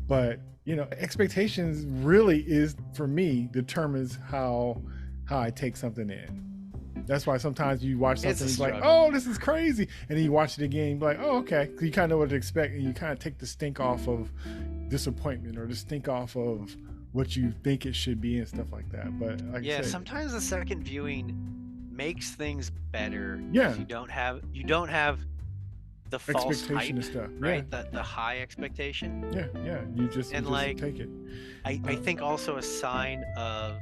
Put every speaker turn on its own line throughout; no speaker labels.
But expectations really is, for me, determines how I take something in. That's why sometimes you watch something and you're like, oh, this is crazy. And then you watch it again, and you're like, oh, okay. Because you kind of know what to expect, and you kind of take the stink off of disappointment, or the stink off of what you think it should be and stuff like that. But like I said,
sometimes the second viewing makes things better.
Yeah.
You don't have the false hype and stuff, right? The high expectation.
Yeah. You just take it.
I think also a sign of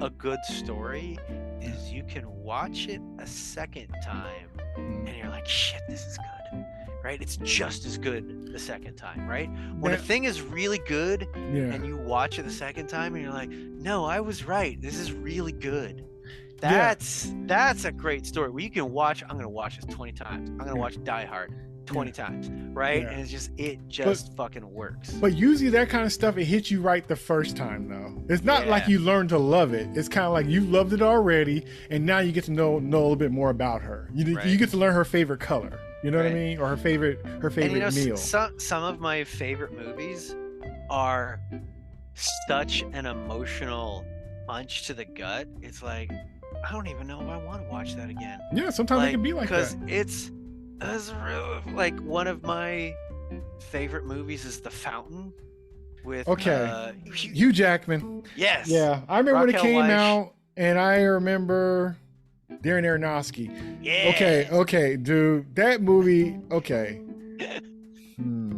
a good story is you can watch it a second time and you're like, shit, this is good, right? It's just as good the second time, right? When a thing is really good and you watch it the second time and you're like, no, I was right, this is really good. That's a great story where you can watch. I'm gonna watch this 20 times. I'm gonna watch Die Hard 20 times, right? And it just fucking works.
But usually that kind of stuff, it hits you right the first time, though. It's not like you learn to love it. It's kind of like you loved it already, and now you get to know a little bit more about her. You get to learn her favorite color. You know what I mean? Or her favorite meal.
Some of my favorite movies are such an emotional punch to the gut. It's like, I don't even know if I want to watch that again.
Yeah, sometimes it can be like that.
Because it's like one of my favorite movies is The Fountain with
Hugh Jackman.
Yes.
Yeah, I remember when it came out, and I remember Darren Aronofsky.
Yeah.
Okay, dude, that movie. Okay.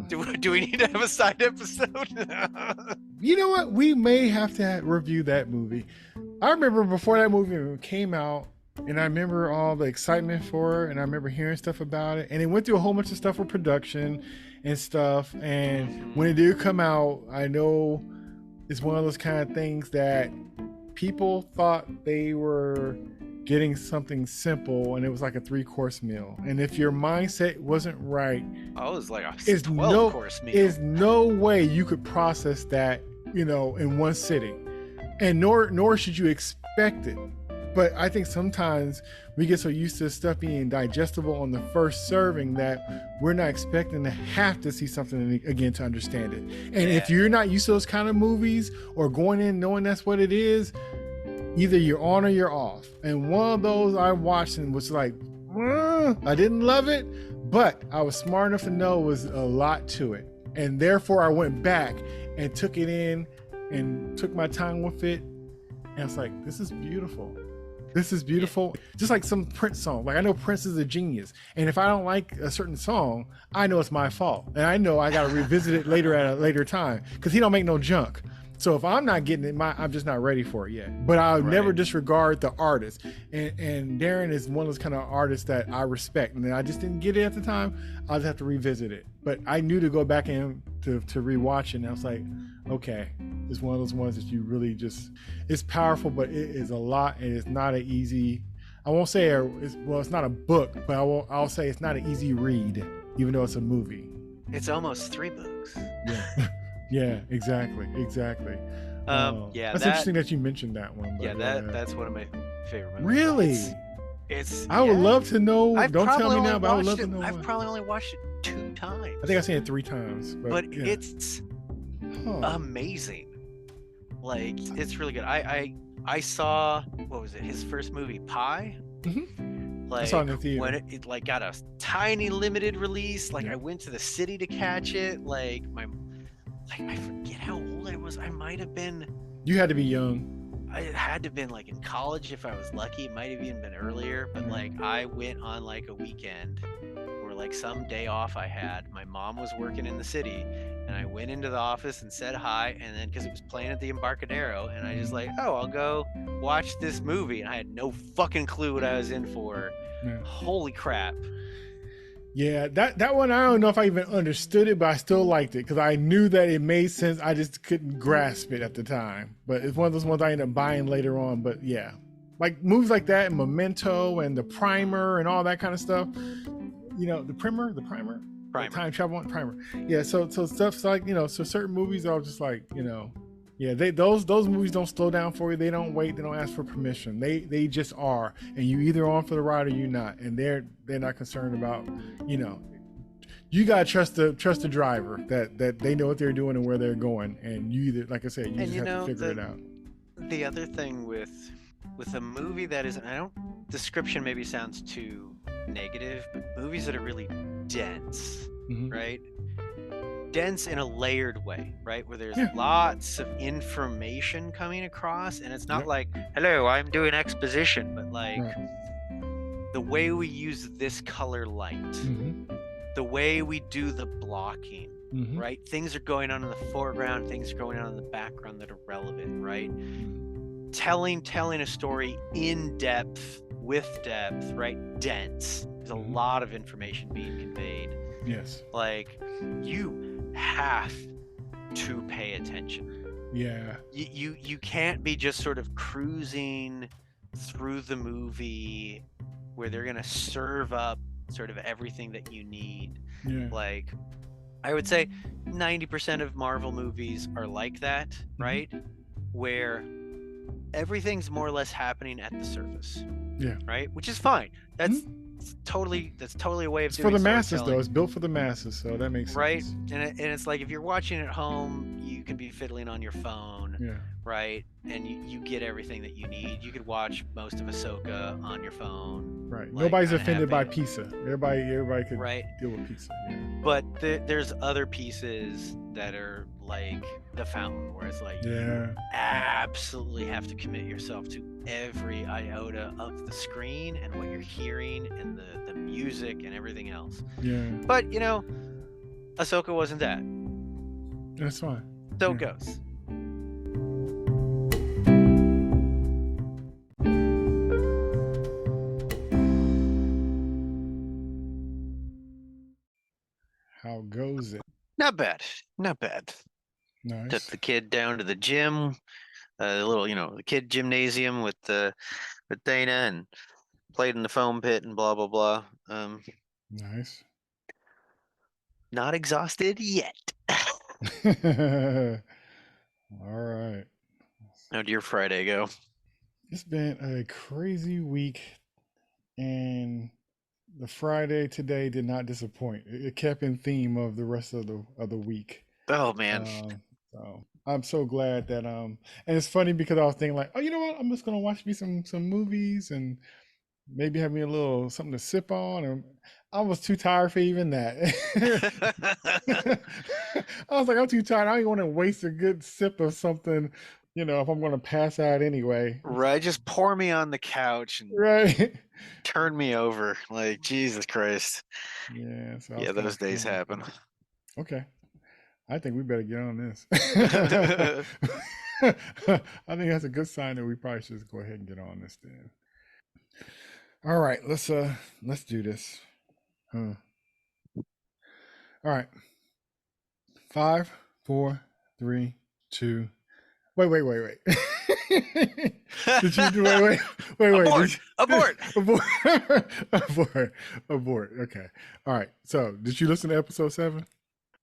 Do we need to have a side episode?
You know what? We may have to review that movie. I remember before that movie came out, and I remember all the excitement for it, and I remember hearing stuff about it, and it went through a whole bunch of stuff with production and stuff. And when it did come out, I know it's one of those kind of things that people thought they were getting something simple, and it was like a 3-course meal. And if your mindset wasn't right,
it was like a 12-course meal.
There's no way you could process that, in one sitting, and nor should you expect it. But I think sometimes we get so used to stuff being digestible on the first serving that we're not expecting to have to see something again to understand it. And if you're not used to those kind of movies, or going in knowing that's what it is, either you're on or you're off. And one of those I watched and was like, I didn't love it, but I was smart enough to know it was a lot to it. And therefore I went back and took it in and took my time with it. And I was like, this is beautiful. This is beautiful. Just like some Prince song. Like, I know Prince is a genius. And if I don't like a certain song, I know it's my fault. And I know I got to revisit it later at a later time, because he don't make no junk. So if I'm not getting it, I'm just not ready for it yet. But I'll never disregard the artist. And Darren is one of those kind of artists that I respect. And I just didn't get it at the time. I'll just have to revisit it. But I knew to go back in to rewatch it. And I was like, okay, it's one of those ones that you really just, it's powerful, but it is a lot. And it's not an easy, I won't say, it's not a book, but I'll say it's not an easy read, even though it's a movie.
It's almost 3 books.
Yeah. Yeah, exactly. That's interesting that you mentioned that one. But
that's one of my favorite movies.
Really? I would love to know. Don't tell me now, but I would love to know.
I've probably only watched it 2 times.
I think I've seen it 3 times. But
it's amazing. Like, it's really good. I saw, what was it? His first movie, Pi.
Mm-hmm.
Like,
I saw it in the theater.
when it like got a tiny limited release. Like, I went to the city to catch it. Like, I forget how old I was. I might have been.
You had to be young.
I had to have been like in college if I was lucky. It might have even been earlier. But like, I went on like a weekend or like some day off I had. My mom was working in the city, and I went into the office and said hi. And then, because it was playing at the Embarcadero, and I just like, I'll go watch this movie. And I had no fucking clue what I was in for. Yeah. Holy crap.
Yeah, that one, I don't know if I even understood it, but I still liked it because I knew that it made sense. I just couldn't grasp it at the time. But it's one of those ones I ended up buying later on. But yeah, like movies like that, and Memento, and The Primer, and all that kind of stuff. The primer, time travel one, Primer. Yeah, so stuff's like, so certain movies are just like, yeah, those movies don't slow down for you. They don't wait. They don't ask for permission. They just are, and you either on for the ride or you not. And they're not concerned about, you gotta trust the driver that they know what they're doing and where they're going, and you either, like I said, you just have to figure it out.
The other thing with a movie that is, description maybe sounds too negative, but movies that are really dense, right? Dense in a layered way, right? Where there's lots of information coming across, and it's not like, hello, I'm doing exposition, but like the way we use this color light, the way we do the blocking, right? Things are going on in the foreground, things are going on in the background that are relevant, right? Telling a story in depth, with depth, right? Dense. There's a lot of information being conveyed.
Yes.
Like, you have to pay attention.
Yeah.
You can't be just sort of cruising through the movie where they're gonna serve up sort of everything that you need. Yeah. Like, I would say 90% of Marvel movies are like that, right? Where everything's more or less happening at the surface. Yeah. Right? Which is fine. That's totally a way of doing it.
For the masses, though. It's built for the masses, so that makes sense.
Right? And it's like, if you're watching at home, you can be fiddling on your phone, right? And you get everything that you need. You could watch most of Ahsoka on your phone.
Right. Like, nobody's offended by pizza. Everybody could deal with pizza. Yeah.
But there's other pieces that are like The Fountain, where it's like, you absolutely have to commit yourself to every iota of the screen and what you're hearing and the music and everything else. Yeah. But, Ahsoka wasn't that.
That's fine.
So it goes.
How goes it?
Not bad. Nice. Took the kid down to the gym, the little, the kid gymnasium with Dana, and played in the foam pit and blah blah blah.
Nice.
Not exhausted yet.
All right.
How'd your Friday go?
It's been a crazy week, and the Friday today did not disappoint. It kept in theme of the rest of the week.
Oh man.
So I'm so glad that and it's funny because I was thinking like, oh, you know what? I'm just gonna watch me some movies and maybe have me a little something to sip on, and I was too tired for even that. I was like, I'm too tired. I don't want to waste a good sip of something, if I'm going to pass out anyway.
Right. Just pour me on the couch and turn me over. Like, Jesus Christ.
Yeah. So
those days happen.
Okay. I think we better get on this. I think that's a good sign that we probably should go ahead and get on this then. All right, let's do this. All right. 5, 4, 3, 2. Wait. Did you do wait?
Abort.
Abort. Okay. All right. So, did you listen to episode 7?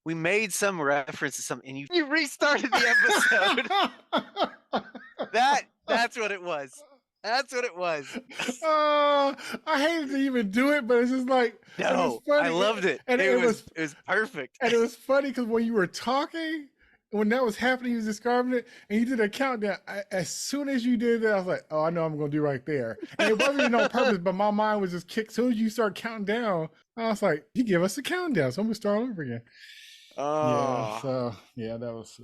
We made some reference to something, and you restarted the episode. That's what it was. That's what it was.
I hated to even do it, but it's just like,
no, I loved it. And it was perfect.
And it was funny because when you were talking, when that was happening, you was describing it, and you did a countdown. As soon as you did that, I was like, oh, I know I'm going to do right there. And it wasn't even on purpose, but my mind was just kicked. As soon as you start counting down, I was like, you give us a countdown, so I'm going to start all over again.
Oh.
Yeah, that was.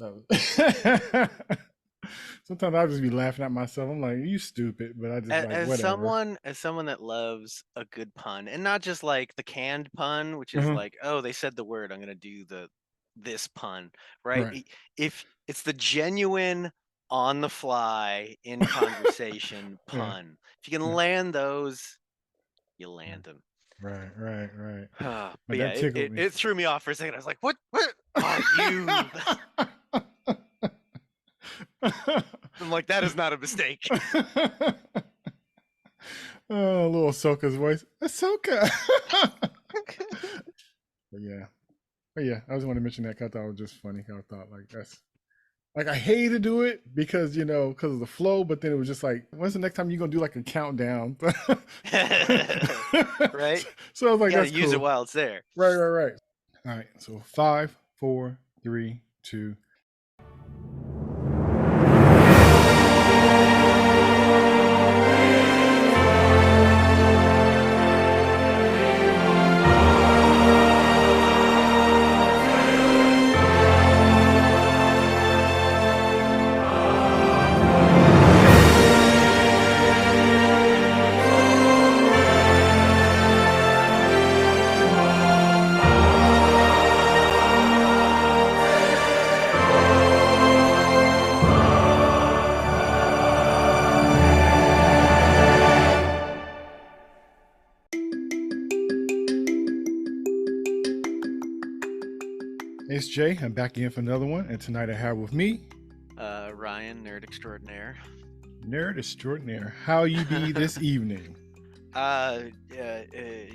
Sometimes I'll just be laughing at myself. I'm like, you stupid, but I just whatever.
As someone that loves a good pun, and not just like the canned pun, which is like, oh, they said the word, I'm gonna do this pun, right? If it's the genuine on the fly in conversation pun, if you can land those, you land them.
Right.
But yeah, it threw me off for a second. I was like, what are you? I'm like, that is not a mistake.
Oh, little Ahsoka's voice. Ahsoka. But yeah, I just want to mention that because I thought it was just funny. I thought like that's like I hated to do it because because of the flow, but then it was just like, when's the next time you're gonna do like a countdown?
Right.
So I was like,
you gotta
that's
use
cool.
it while it's there.
Right. All right. So 5, 4, 3, 2. It's Jay. I'm back again for another one. And tonight I have with me
Ryan, nerd extraordinaire.
Nerd Extraordinaire. How you be this evening?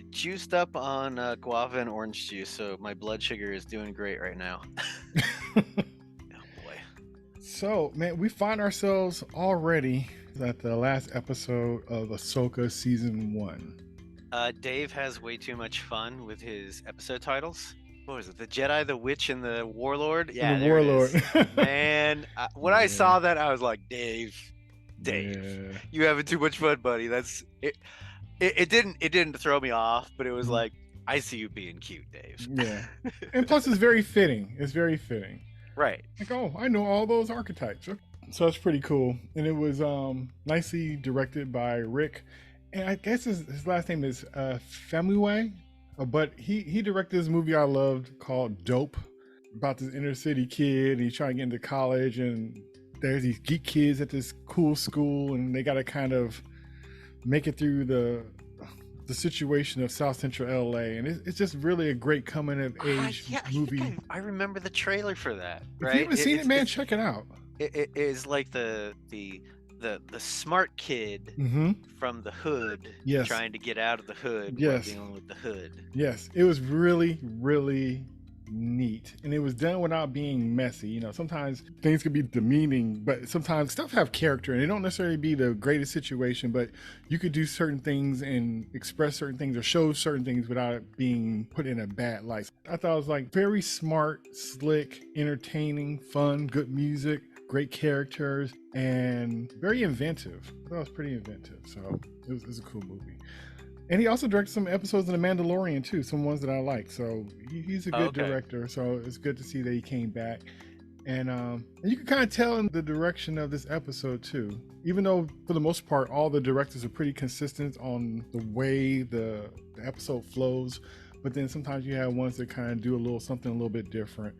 Juiced up on guava and orange juice, so my blood sugar is doing great right now. Oh boy.
So, man, we find ourselves already at the last episode of Ahsoka Season 1.
Dave has way too much fun with his episode titles. What was it? The Jedi, the Witch, and the Warlord? Yeah,
the
there
Warlord.
It is. Man, when I saw that, I was like, Dave, you having too much fun, buddy. That's it. It didn't throw me off, but it was like, I see you being cute, Dave.
Yeah. And plus it's very fitting. It's very fitting.
Right.
Like, oh, I know all those archetypes. So it's pretty cool. And it was nicely directed by Rick. And I guess his last name is Femuway. But he directed this movie I loved called Dope, about this inner city kid. He's trying to get into college, and there's these geek kids at this cool school, and they got to kind of make it through the situation of South Central LA. And it's just really a great coming of age movie.
I remember the trailer for that. Right?
If you haven't seen it, man, check it out.
It is like the smart kid from the hood, trying to get out of the hood, dealing with the hood.
Yes, it was really, really neat, and it was done without being messy. You know, sometimes things can be demeaning, but sometimes stuff have character, and they don't necessarily be the greatest situation, but you could do certain things and express certain things or show certain things without it being put in a bad light. I thought it was like very smart, slick, entertaining, fun, good music, great characters, and very inventive. I thought it was pretty inventive, so it was a cool movie. And he also directed some episodes of The Mandalorian too, some ones that I like. So he's a good director. So it's good to see that he came back. And you can kind of tell in the direction of this episode too. Even though for the most part, all the directors are pretty consistent on the way the episode flows. But then sometimes you have ones that kind of do something a little bit different.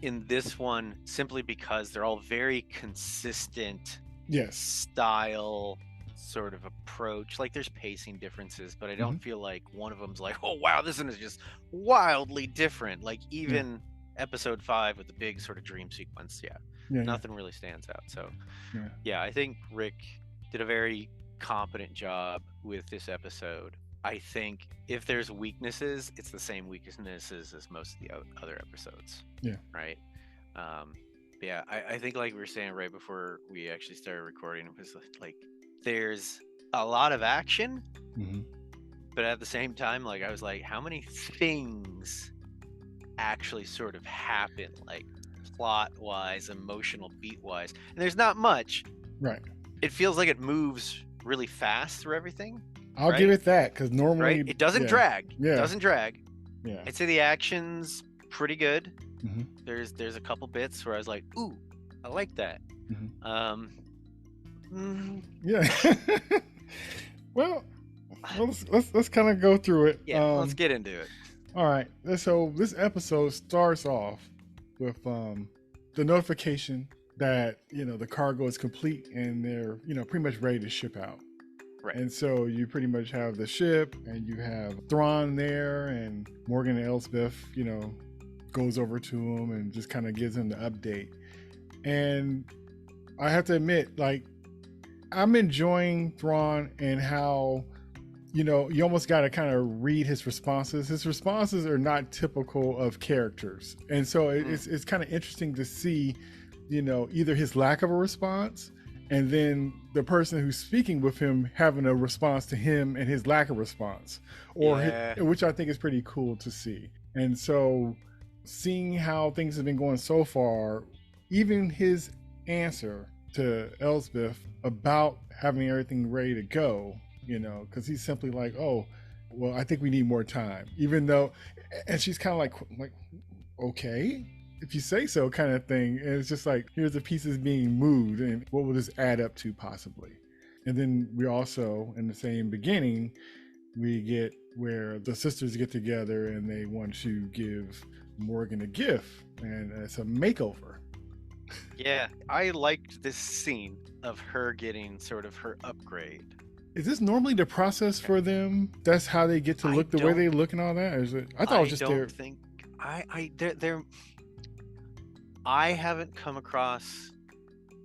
In this one, simply because they're all very consistent style sort of approach. Like there's pacing differences, but I don't feel like one of them's like, oh wow, this one is just wildly different. Like even episode 5 with the big sort of dream sequence, nothing really stands out. So I think Rick did a very competent job with this episode. I think if there's weaknesses, it's the same weaknesses as most of the other episodes. Right. I think like we were saying right before we actually started recording, it was like there's a lot of action, but at the same time, like I was like, how many things actually sort of happen, like plot wise, emotional beat wise? And there's not much.
Right.
It feels like it moves really fast through everything.
I'll give it that, because normally
it doesn't drag. It doesn't drag.
Yeah.
I'd say the action's pretty good. There's a couple bits where I was like, ooh, I like that.
Well, let's kind of go through it.
Let's get into it.
All right. So this episode starts off with the notification that the cargo is complete and they're pretty much ready to ship out.
Right.
And so you pretty much have the ship, and you have Thrawn there, and Morgan and Elsbeth, goes over to him and just kind of gives him the update. And I have to admit, like, I'm enjoying Thrawn and how, you almost got to kind of read his responses. His responses are not typical of characters. And so it's kind of interesting to see, either his lack of a response, and then the person who's speaking with him having a response to him and his lack of response, which I think is pretty cool to see. And so seeing how things have been going so far, even his answer to Elsbeth about having everything ready to go, because he's simply like, oh, well, I think we need more time, even though, and she's kind of like, okay, if you say so, kind of thing. And it's just like, here's the pieces being moved, and what will this add up to possibly? And then we also, in the same beginning, we get where the sisters get together and they want to give Morgan a gift, and it's a makeover.
Yeah, I liked this scene of her getting sort of her upgrade.
Is this normally the process for them? That's how they get to look the way they look and all that? Or is it? I thought it was just their.
I haven't come across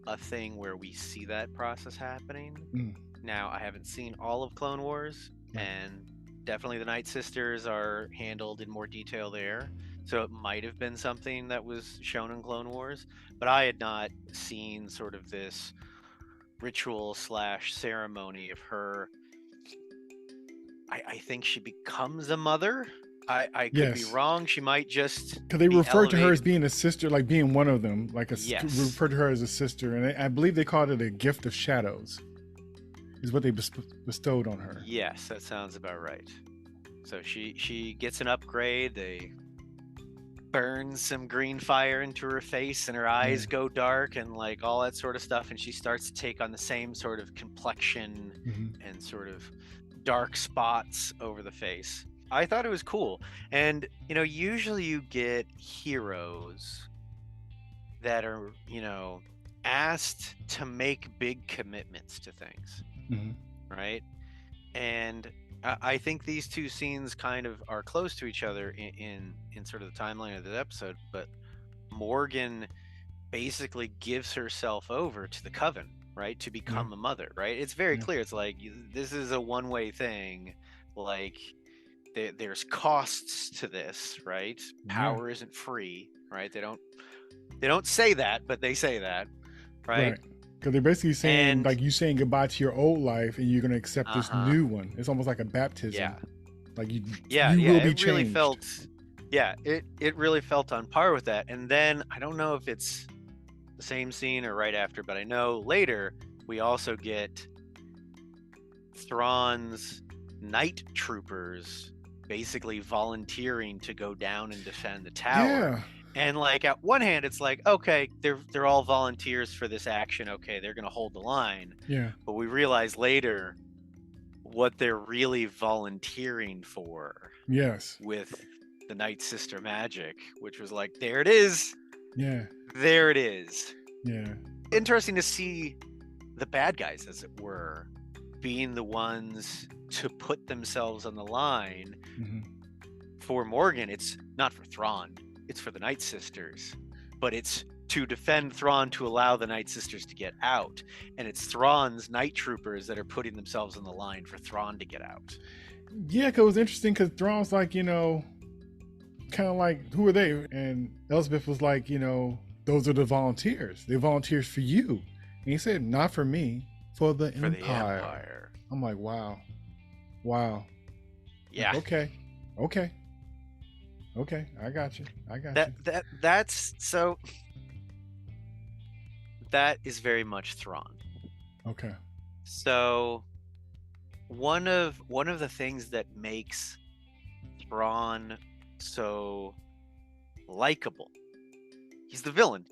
a thing where we see that process happening. Now, I haven't seen all of Clone Wars, and definitely the Night Sisters are handled in more detail there. So it might have been something that was shown in Clone Wars, but I had not seen sort of this ritual / ceremony of her. I think she becomes a mother. I could be wrong. She might just,
because they refer to her as being a sister, like being one of them, like refer to her as a sister, and I believe they called it a gift of shadows, is what they bestowed on her.
Yes, that sounds about right. So she gets an upgrade. They burn some green fire into her face, and her eyes go dark, and like all that sort of stuff, and she starts to take on the same sort of complexion and sort of dark spots over the face. I thought it was cool. And usually you get heroes that are asked to make big commitments to things, right? And I think these two scenes kind of are close to each other in sort of the timeline of the episode. But Morgan basically gives herself over to the Coven, right, to become a mother, right? It's very clear. It's like, this is a one-way thing. Like, there's costs to this, right? Power isn't free, right? They don't say that, but they say that, right?
Because they're basically saying, like, you saying goodbye to your old life and you're going to accept this new one. It's almost like a baptism. Like you will be changed.
It really felt on par with that. And then I don't know if it's the same scene or right after, but I know later we also get Thrawn's night troopers basically volunteering to go down and defend the tower. And like, at one hand it's like, okay, they're all volunteers for this action, okay, they're gonna hold the line. But we realize later what they're really volunteering for with the Night Sister magic, which was like, there it is, there it is. Interesting to see the bad guys, as it were, being the ones to put themselves on the line. For Morgan, it's not for Thrawn, it's for the Night Sisters, but it's to defend Thrawn, to allow the Night Sisters to get out, and it's Thrawn's night troopers that are putting themselves on the line for Thrawn to get out.
Because it was interesting, because Thrawn's like, kind of like, who are they? And Elsbeth was like, those are the volunteers. They're volunteers for you. And he said, not for me, for the Empire. I'm like, wow.
Yeah.
Like, okay, I got you.
That's so. That is very much Thrawn.
Okay.
So, one of the things that makes Thrawn so likable, he's the villain,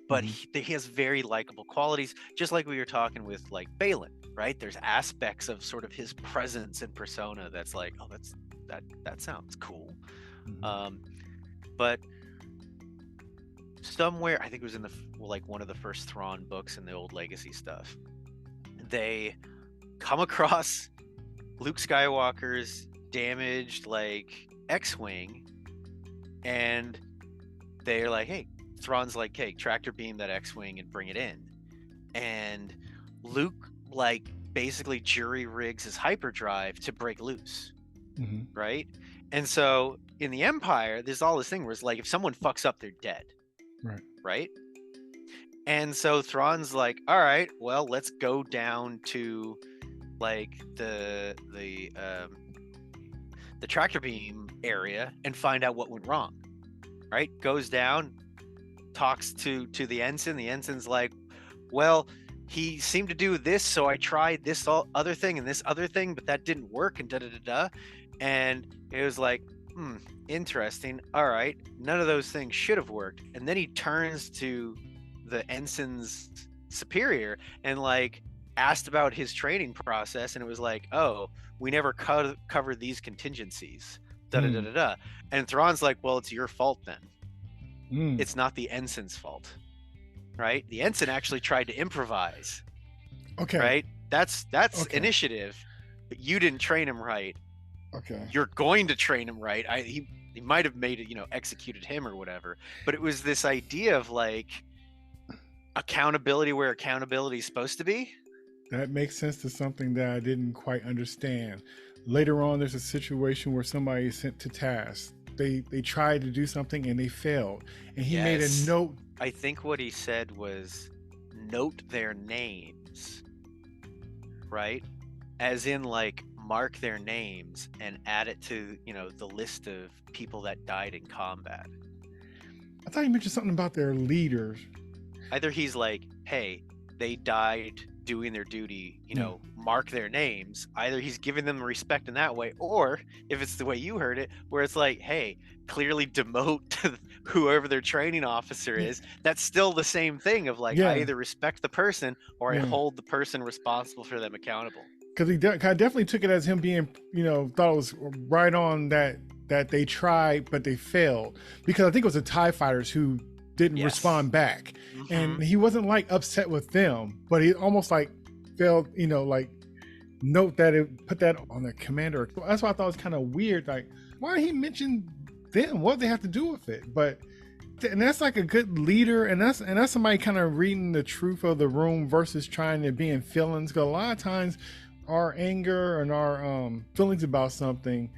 but he has very likable qualities, just like we were talking with like Balin, right? There's aspects of sort of his presence and persona that's like, oh, that sounds cool. But somewhere, I think it was in one of the first Thrawn books in the old Legacy stuff, they come across Luke Skywalker's damaged like X-wing, and they're like, hey, Thrawn's like, hey, tractor beam that X-wing and bring it in, and Luke like basically jury rigs his hyperdrive to break loose, right? And so in the Empire, there's all this thing where it's like, if someone fucks up, they're dead, right? And so Thrawn's like, all right, well, let's go down to like the tractor beam area and find out what went wrong. right? Goes down, talks to the ensign. The ensign's like, well, he seemed to do this, so I tried this other thing and this other thing, but that didn't work, and da-da-da-da. And it was like, interesting. All right, none of those things should have worked. And then he turns to the ensign's superior and like asked about his training process, and it was like, oh, we never covered these contingencies, da-da-da-da-da. And Thrawn's like, well, it's your fault then. It's not the ensign's fault, right? The ensign actually tried to improvise.
Okay.
Right? That's initiative, but you didn't train him right.
Okay.
You're going to train him right. He might have made it, executed him or whatever. But it was this idea of like accountability where accountability is supposed to be.
That makes sense to something that I didn't quite understand. Later on, there's a situation where somebody is sent to task. They tried to do something and they failed. And he made a note.
I think what he said was note their names, right? As in like mark their names and add it to, the list of people that died in combat.
I thought you mentioned something about their leaders.
Either he's like, hey, they died doing their duty, mark their names. Either he's giving them respect in that way, or if it's the way you heard it, where it's like, hey, clearly demote whoever their training officer is. That's still the same thing of like, I either respect the person or I hold the person responsible for them accountable. Because
I definitely took it as him being, thought it was right on that they tried, but they failed. Because I think it was the TIE fighters who didn't respond back. And he wasn't like upset with them, but he almost like felt, like note that it put that on the commander. That's why I thought it was kind of weird. Like, why he mentioned them? What do they have to do with it? But and that's like a good leader, and that's somebody kind of reading the truth of the room versus trying to be in feelings. Because a lot of times our anger and our feelings about something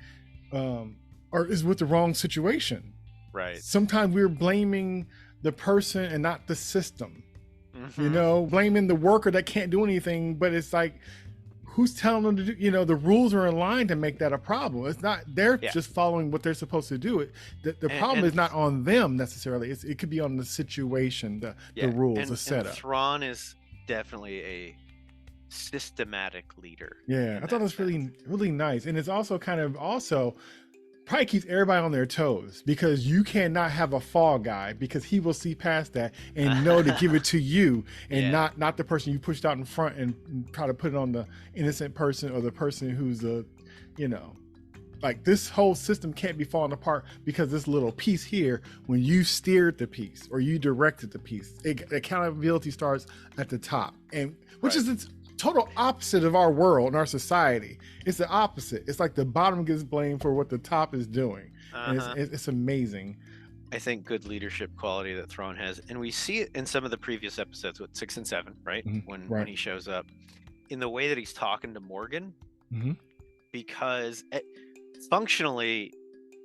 is with the wrong situation.
Right.
Sometimes we're blaming the person and not the system. Blaming the worker that can't do anything, but it's like, who's telling them to do? The rules are in line to make that a problem. It's not they're just following what they're supposed to do. The problem is not on them necessarily. It could be on the situation, the rules, the setup.
And Thrawn is definitely a systematic leader.
Yeah, I thought it was really, really nice. And it's also kind of probably keeps everybody on their toes, because you cannot have a fall guy, because he will see past that and know to give it to you and not the person you pushed out in front and try to put it on the innocent person or the person who's like, this whole system can't be falling apart because this little piece here, when you steered the piece or you directed the piece, accountability starts at the top, and which is the total opposite of our world and our society. It's the opposite. It's like the bottom gets blamed for what the top is doing. And it's amazing.
I think good leadership quality that Thrawn has, and we see it in some of the previous episodes with 6 and 7, right? When he shows up, in the way that he's talking to Morgan, because functionally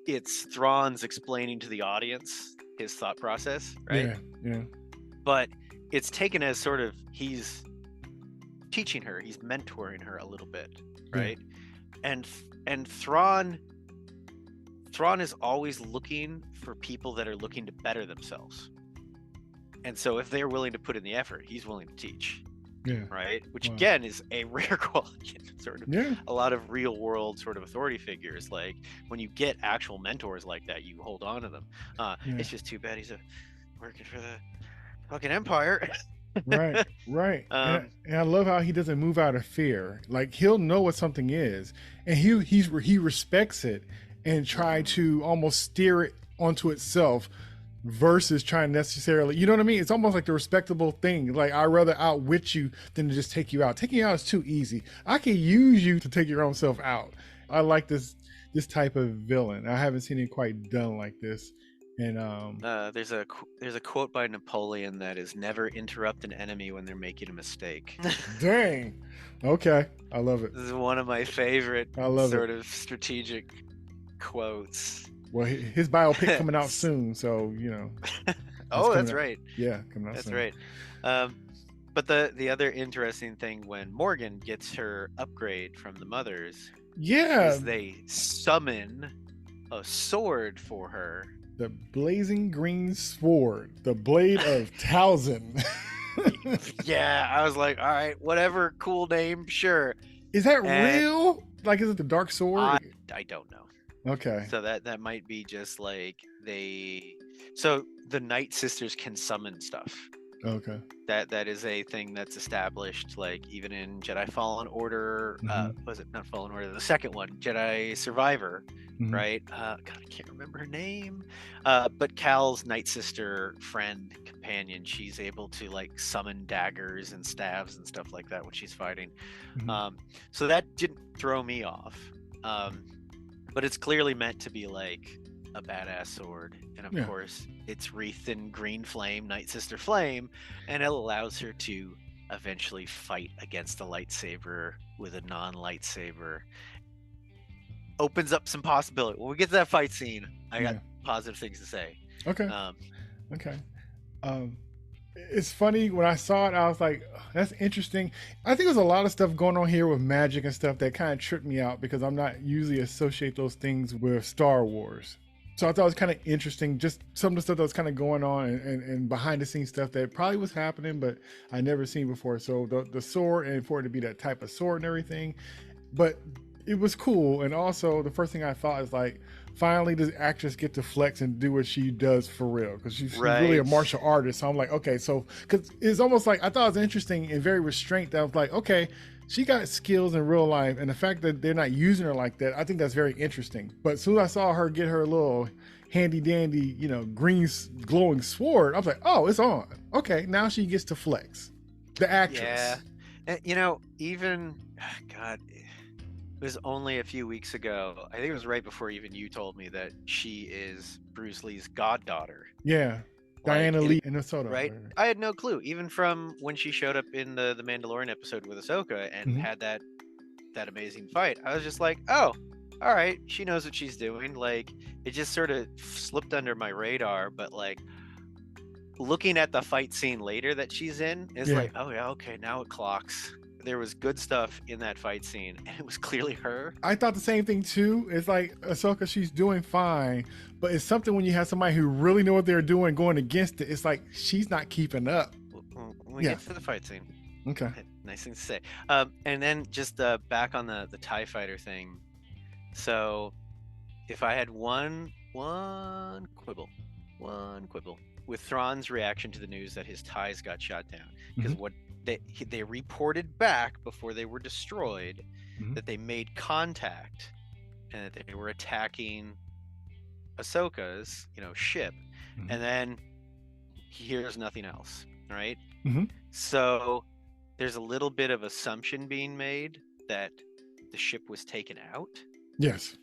it's Thrawn's explaining to the audience his thought process, right?
Yeah.
But it's taken as sort of he's teaching her, he's mentoring her a little bit, right? And Thrawn is always looking for people that are looking to better themselves, and so if they're willing to put in the effort, he's willing to teach, right? Which again is a rare quality in sort of a lot of real world sort of authority figures. Like, when you get actual mentors like that, you hold on to them. It's just too bad he's working for the fucking Empire.
right. And I love how he doesn't move out of fear. Like, he'll know what something is, and he respects it and try to almost steer it onto itself versus trying necessarily, you know what I mean? It's almost like the respectable thing. Like, I'd rather outwit you than to just take you out. Taking you out is too easy. I can use you to take your own self out. I like this type of villain. I haven't seen it quite done like this. And
there's a quote by Napoleon that is, never interrupt an enemy when they're making a mistake.
Dang. Okay. I love it.
This is one of my favorite of strategic quotes.
Well, his biopic coming out soon, so
Oh, that's right.
Yeah, coming out soon.
That's right. But the other interesting thing, when Morgan gets her upgrade from the mothers, is they summon a sword for her.
The blazing green sword, the blade of Talzin.
Yeah, I was like, all right, whatever, cool name, sure.
Is that
And
real? Like, is it the dark sword?
I don't know.
Okay.
So that might be just like so the Night Sisters can summon stuff.
Okay.
That is a thing that's established, like even in Jedi Fallen Order. Was it not Fallen Order? The second one, Jedi Survivor, right? God, I can't remember her name. But Cal's Night Sister friend, companion, she's able to like summon daggers and staves and stuff like that when she's fighting. So that didn't throw me off. But it's clearly meant to be like a badass sword, and of course it's wreathed in green flame, Night Sister flame, and it allows her to eventually fight against the lightsaber with a non-lightsaber. Opens up some possibility. When we get to that fight scene, I got positive things to say.
Okay. It's funny, when I saw it, I was like, oh, that's interesting. I think there's a lot of stuff going on here with magic and stuff that kind of tripped me out, because I'm not usually associate those things with Star Wars. So I thought it was kind of interesting, just some of the stuff that was kind of going on and behind the scenes stuff that probably was happening, but I never seen before. So the sword, and for it to be that type of sword and everything, but it was cool. And also the first thing I thought is like, finally this actress get to flex and do what she does for real, because she's really a martial artist. So I'm like, okay, so because it's almost like, I thought it was interesting and very restrained, that I was like, okay, she got skills in real life, and the fact that they're not using her like that, I think that's very interesting. But as soon as I saw her get her little handy dandy, green glowing sword, I was like, oh, it's on. Okay, now she gets to flex. The actress.
Yeah, and even God, it was only a few weeks ago. I think it was right before even you told me that she is Bruce Lee's goddaughter.
Yeah. Diana Lee in Ahsoka.
Right? I had no clue. Even from when she showed up in the Mandalorian episode with Ahsoka and had that amazing fight, I was just like, oh, all right, she knows what she's doing. Like, it just sort of slipped under my radar, but like looking at the fight scene later that she's in, it's like, oh yeah, okay, now it clocks. There was good stuff in that fight scene, and it was clearly her.
I thought the same thing too. It's like Ahsoka, she's doing fine, but it's something when you have somebody who really know what they're doing going against it. It's like she's not keeping up.
When we get to the fight scene,
okay,
nice thing to say. And then just back on the TIE fighter thing. So, if I had one quibble with Thrawn's reaction to the news that his TIEs got shot down, because what they reported back before they were destroyed, that they made contact and that they were attacking Ahsoka's ship, and then he hears nothing else, right? So there's a little bit of assumption being made that the ship was taken out.
Yes.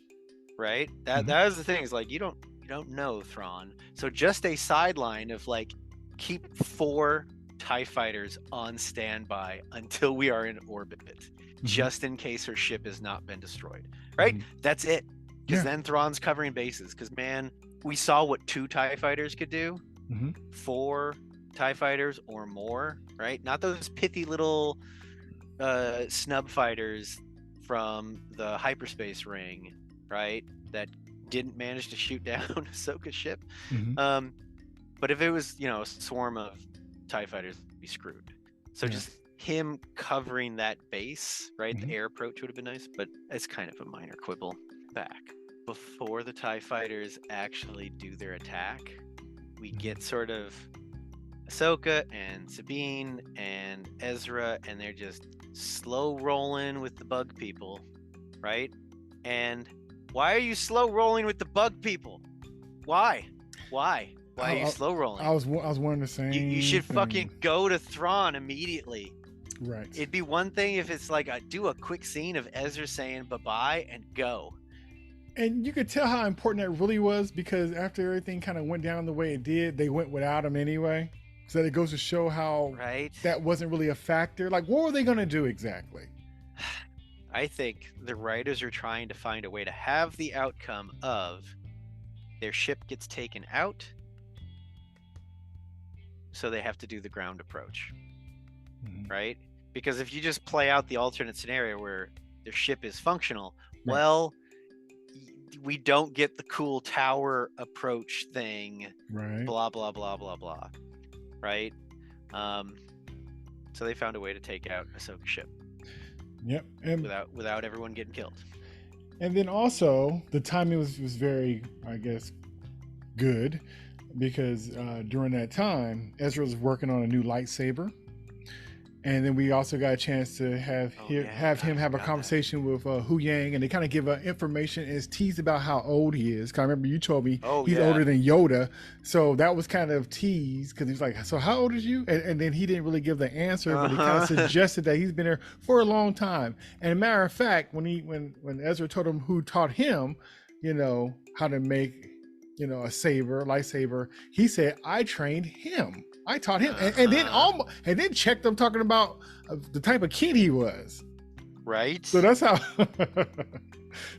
Right? That was the thing, is like, you don't know, Thrawn. So just a sideline of like, keep 4 TIE fighters on standby until we are in orbit, just in case her ship has not been destroyed, right? That's it. Because then Thrawn's covering bases, because man, we saw what 2 TIE fighters could do. 4 TIE fighters or more, right? Not those pithy little snub fighters from the hyperspace ring, right? That didn't manage to shoot down Ahsoka's ship. But if it was, a swarm of TIE fighters, would be screwed. So just him covering that base, right? The air approach would have been nice, but it's kind of a minor quibble. Back before the TIE fighters actually do their attack, we get sort of Ahsoka and Sabine and Ezra, and they're just slow rolling with the bug people, right? And why are you slow rolling with the bug people? Why are you slow rolling?
I was wondering the same.
You should fucking go to Thrawn immediately.
Right.
It'd be one thing if it's like do a quick scene of Ezra saying bye-bye and go.
And you could tell how important that really was, because after everything kind of went down the way it did, they went without him anyway. So it goes to show how that wasn't really a factor. Like, what were they going to do exactly?
I think the writers are trying to find a way to have the outcome of their ship gets taken out, so they have to do the ground approach, right? Because if you just play out the alternate scenario where their ship is functional, well, we don't get the cool tower approach thing,
Right.
blah blah blah blah blah, right? So they found a way to take out Ahsoka's ship.
Yep. And
without everyone getting killed.
And then also the timing was very, I guess, good, because during that time Ezra was working on a new lightsaber, and then we also got a chance to have him have a conversation with Hu Yang, and they kind of give information and it's teased about how old he is. 'Cause I remember you told me he's older than Yoda, so that was kind of teased, because he's like, so how old is you? And then he didn't really give the answer, but he kind of suggested that he's been there for a long time. And a matter of fact, when Ezra told him who taught him, how to make a lightsaber, he said, I trained him. I taught him, and then checked them talking about the type of kid he was.
Right.
So that's how.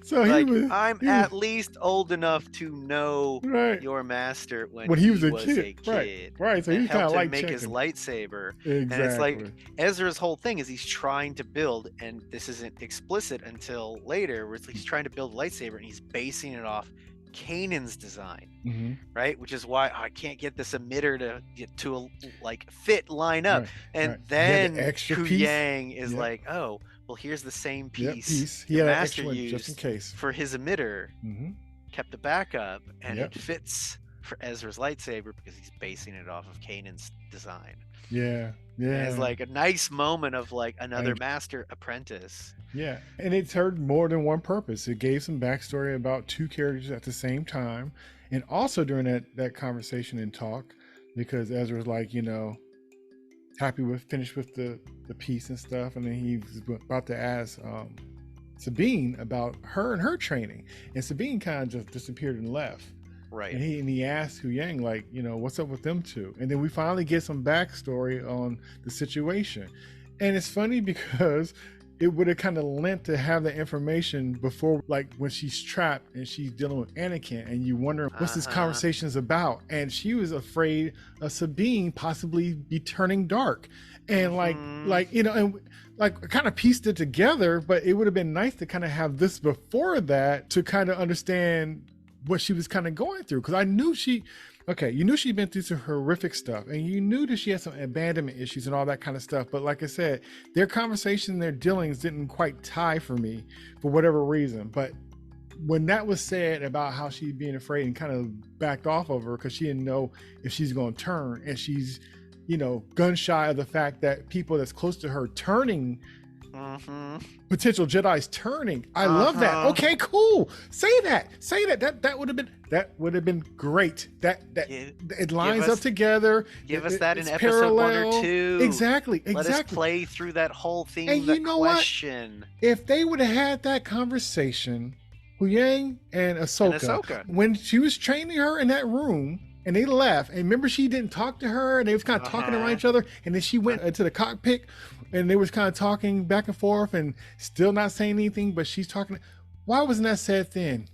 So
like, I'm at least old enough to know your master when he was a kid.
Right. So he kind of like
make
checking
his lightsaber.
Exactly.
And it's like Ezra's whole thing is he's trying to build, and this isn't explicit until later, where he's trying to build a lightsaber and he's basing it off Kanan's design, right? Which is why I can't get this emitter to fit line up. And then Hu Yang is like, oh, well, here's the same piece
he
the
had
master
an
used
just in case
for his emitter, kept the backup, and it fits for Ezra's lightsaber because he's basing it off of Kanan's design.
Yeah.
And it's like a nice moment of like another master apprentice.
Yeah, and it served more than one purpose. It gave some backstory about two characters at the same time, and also during that conversation and talk, because Ezra was like, finished with the piece and stuff, and then he was about to ask Sabine about her and her training, and Sabine kind of just disappeared and left.
Right.
And he asked Hu Yang, like, what's up with them two? And then we finally get some backstory on the situation. And it's funny because it would have kind of lent to have the information before, like when she's trapped and she's dealing with Anakin, and you wonder what's this conversation is about. And she was afraid of Sabine possibly be turning dark. And kind of pieced it together, but it would have been nice to kind of have this before that to kind of understand what she was kind of going through. Because I knew she'd been through some horrific stuff, and you knew that she had some abandonment issues and all that kind of stuff. But like I said, their conversation, their dealings didn't quite tie for me for whatever reason. But when that was said about how she's being afraid and kind of backed off of her because she didn't know if she's going to turn, and she's, gun shy of the fact that people that's close to her turning, potential Jedi's turning. I love that. Okay, cool. Say that. That would have been great. It lines up together.
Give us that in episode 1 or 2.
Exactly.
Let us play through that whole theme.
And you know
question.
What? If they would have had that conversation, Hu Yang and Ahsoka, when she was training her in that room, and they left, and remember she didn't talk to her, and they was kind of talking around each other, and then she went into the cockpit, and they was kind of talking back and forth and still not saying anything, but she's talking. Why wasn't that said then?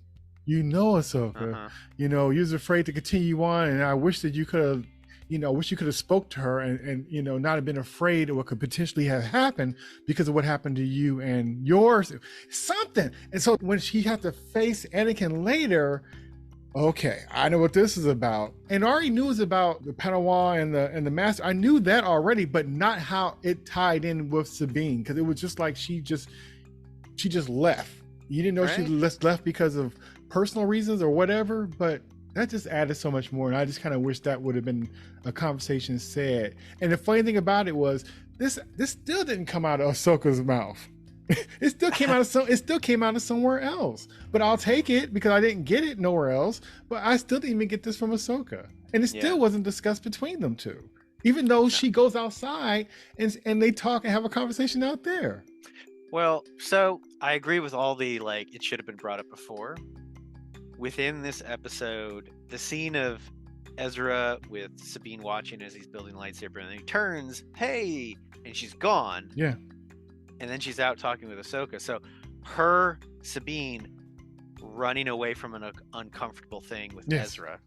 Ahsoka, you was afraid to continue on, and I wish that you could have, spoke to her and not have been afraid of what could potentially have happened because of what happened to you and yours, something. And so when she had to face Anakin later, okay, I know what this is about. And I already knew it was about the Padawan and the Master. I knew that already, but not how it tied in with Sabine, because it was just like she just left. You didn't know she left because of personal reasons or whatever, but that just added so much more. And I just kind of wish that would have been a conversation said. And the funny thing about it was this still didn't come out of Ahsoka's mouth. It still came out of somewhere else, but I'll take it because I didn't get it nowhere else. But I still didn't even get this from Ahsoka, and it still wasn't discussed between them two, even though she goes outside and they talk and have a conversation out there.
Well, so I agree with all the it should have been brought up before. Within this episode, the scene of Ezra with Sabine watching as he's building the lightsaber, and then he turns, hey, and she's gone.
Yeah.
And then she's out talking with Ahsoka. So her, Sabine, running away from an uncomfortable thing with Ezra,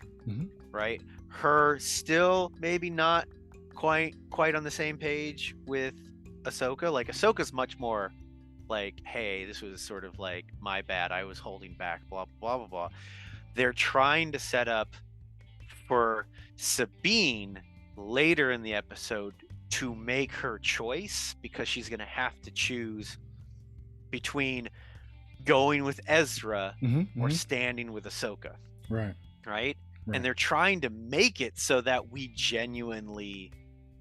right? Her still maybe not quite on the same page with Ahsoka. Like Ahsoka's much more like, hey, this was sort of like my bad, I was holding back, blah blah blah blah. They're trying to set up for Sabine later in the episode to make her choice, because she's going to have to choose between going with Ezra or standing with Ahsoka. Right? And they're trying to make it so that we genuinely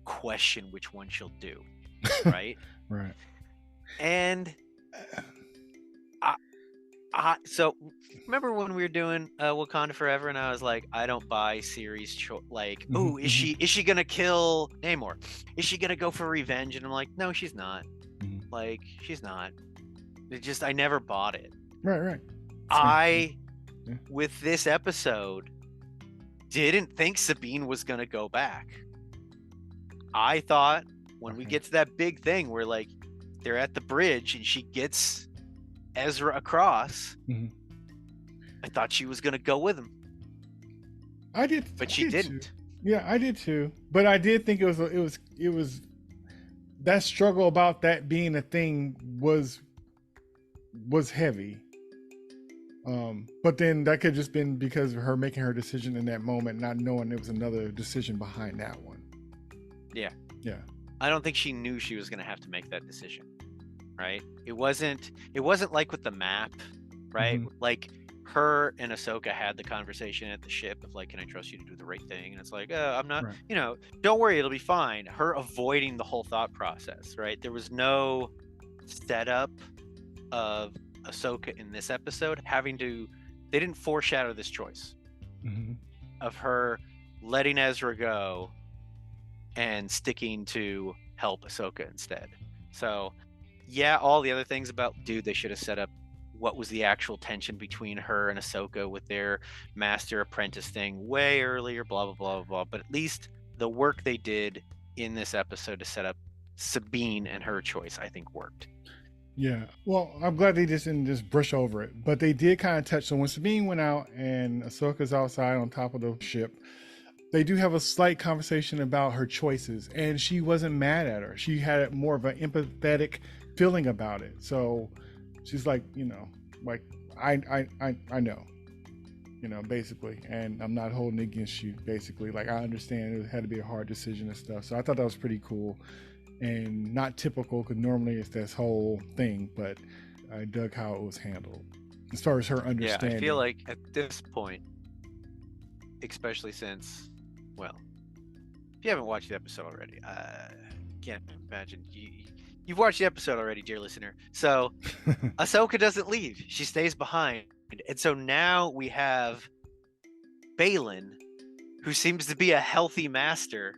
question which one she'll do. Right?
Right.
And so remember when we were doing Wakanda Forever, and I was like, I don't buy series like, oh, is she gonna kill Namor? Is she gonna go for revenge? And I'm like, no, she's not. Like, she's not. I never bought it.
Right.
With this episode, didn't think Sabine was gonna go back. I thought when we get to that big thing where like they're at the bridge and she gets Ezra across, I thought she was gonna go with him.
I did,
but she didn't.
Too. Yeah, I did too. But I did think it was that struggle about that being a thing was heavy. But then that could have just been because of her making her decision in that moment, not knowing there was another decision behind that one.
Yeah.
I don't think she knew she was going to have to make that decision, right? It wasn't like with the map, right? Like her and Ahsoka had the conversation at the ship of like, can I trust you to do the right thing? And it's like, I'm not, don't worry, it'll be fine. Her avoiding the whole thought process, right? There was no setup of Ahsoka in this episode they didn't foreshadow this choice of her letting Ezra go and sticking to help Ahsoka instead. So yeah, all the other things about, dude, they should have set up what was the actual tension between her and Ahsoka with their master apprentice thing way earlier, blah blah blah blah. But at least the work they did in this episode to set up Sabine and her choice, I think, worked.
Yeah, well, I'm glad they just didn't just brush over it, but they did kind of touch. So when Sabine went out and Ahsoka's outside on top of the ship, they do have a slight conversation about her choices, and she wasn't mad at her. She had more of an empathetic feeling about it. So she's like, like I know, basically, and I'm not holding it against you, basically. Like, I understand it had to be a hard decision and stuff. So I thought that was pretty cool. And not typical, because normally it's this whole thing, but I dug how it was handled as far as her understanding.
Yeah, I feel like at this point, especially since, well, if you haven't watched the episode already, I can't imagine you've watched the episode already, dear listener. So Ahsoka doesn't leave; she stays behind, and so now we have Baylan, who seems to be a healthy master